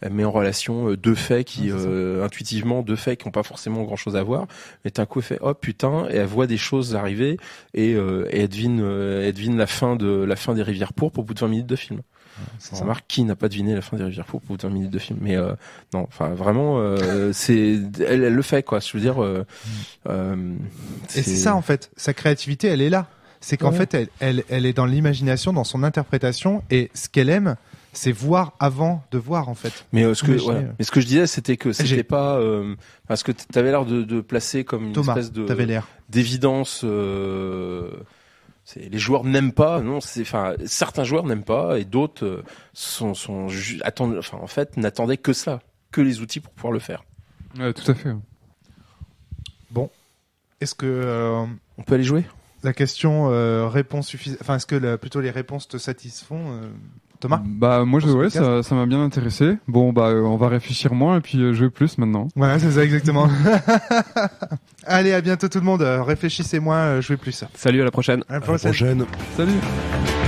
elle met en relation deux faits qui intuitivement deux faits qui ont pas forcément grand chose à voir, mais d'un coup elle fait oh putain, et elle voit des choses arriver et elle devine la fin des Rivières pourpres au bout de 20 minutes de film. Ça marque, qui n'a pas deviné la fin des Rivières pourpres au bout de 20 minutes de film? Mais non, enfin vraiment, elle le fait, quoi. Je veux dire. Et c'est ça, en fait, sa créativité, elle est là. C'est qu'en fait, elle est dans l'imagination, dans son interprétation, et ce qu'elle aime, c'est voir avant de voir, en fait. Mais ce que je disais, c'était que c'était pas parce que t'avais l'air de placer comme une espèce d'évidence. Les joueurs n'aiment pas, non, certains joueurs n'aiment pas et d'autres n'attendaient que ça, que les outils pour pouvoir le faire. Ouais, tout à fait. Bon, est-ce que on peut aller jouer? La question réponse suffisante. Enfin, est-ce que plutôt les réponses te satisfont, Thomas? Bah moi ça m'a bien intéressé. Bon on va réfléchir moins et puis jouer plus maintenant. Voilà, c'est ça exactement. Allez, à bientôt tout le monde. Réfléchissez moins, jouez plus. Salut, à la prochaine. À la À la prochaine. Salut.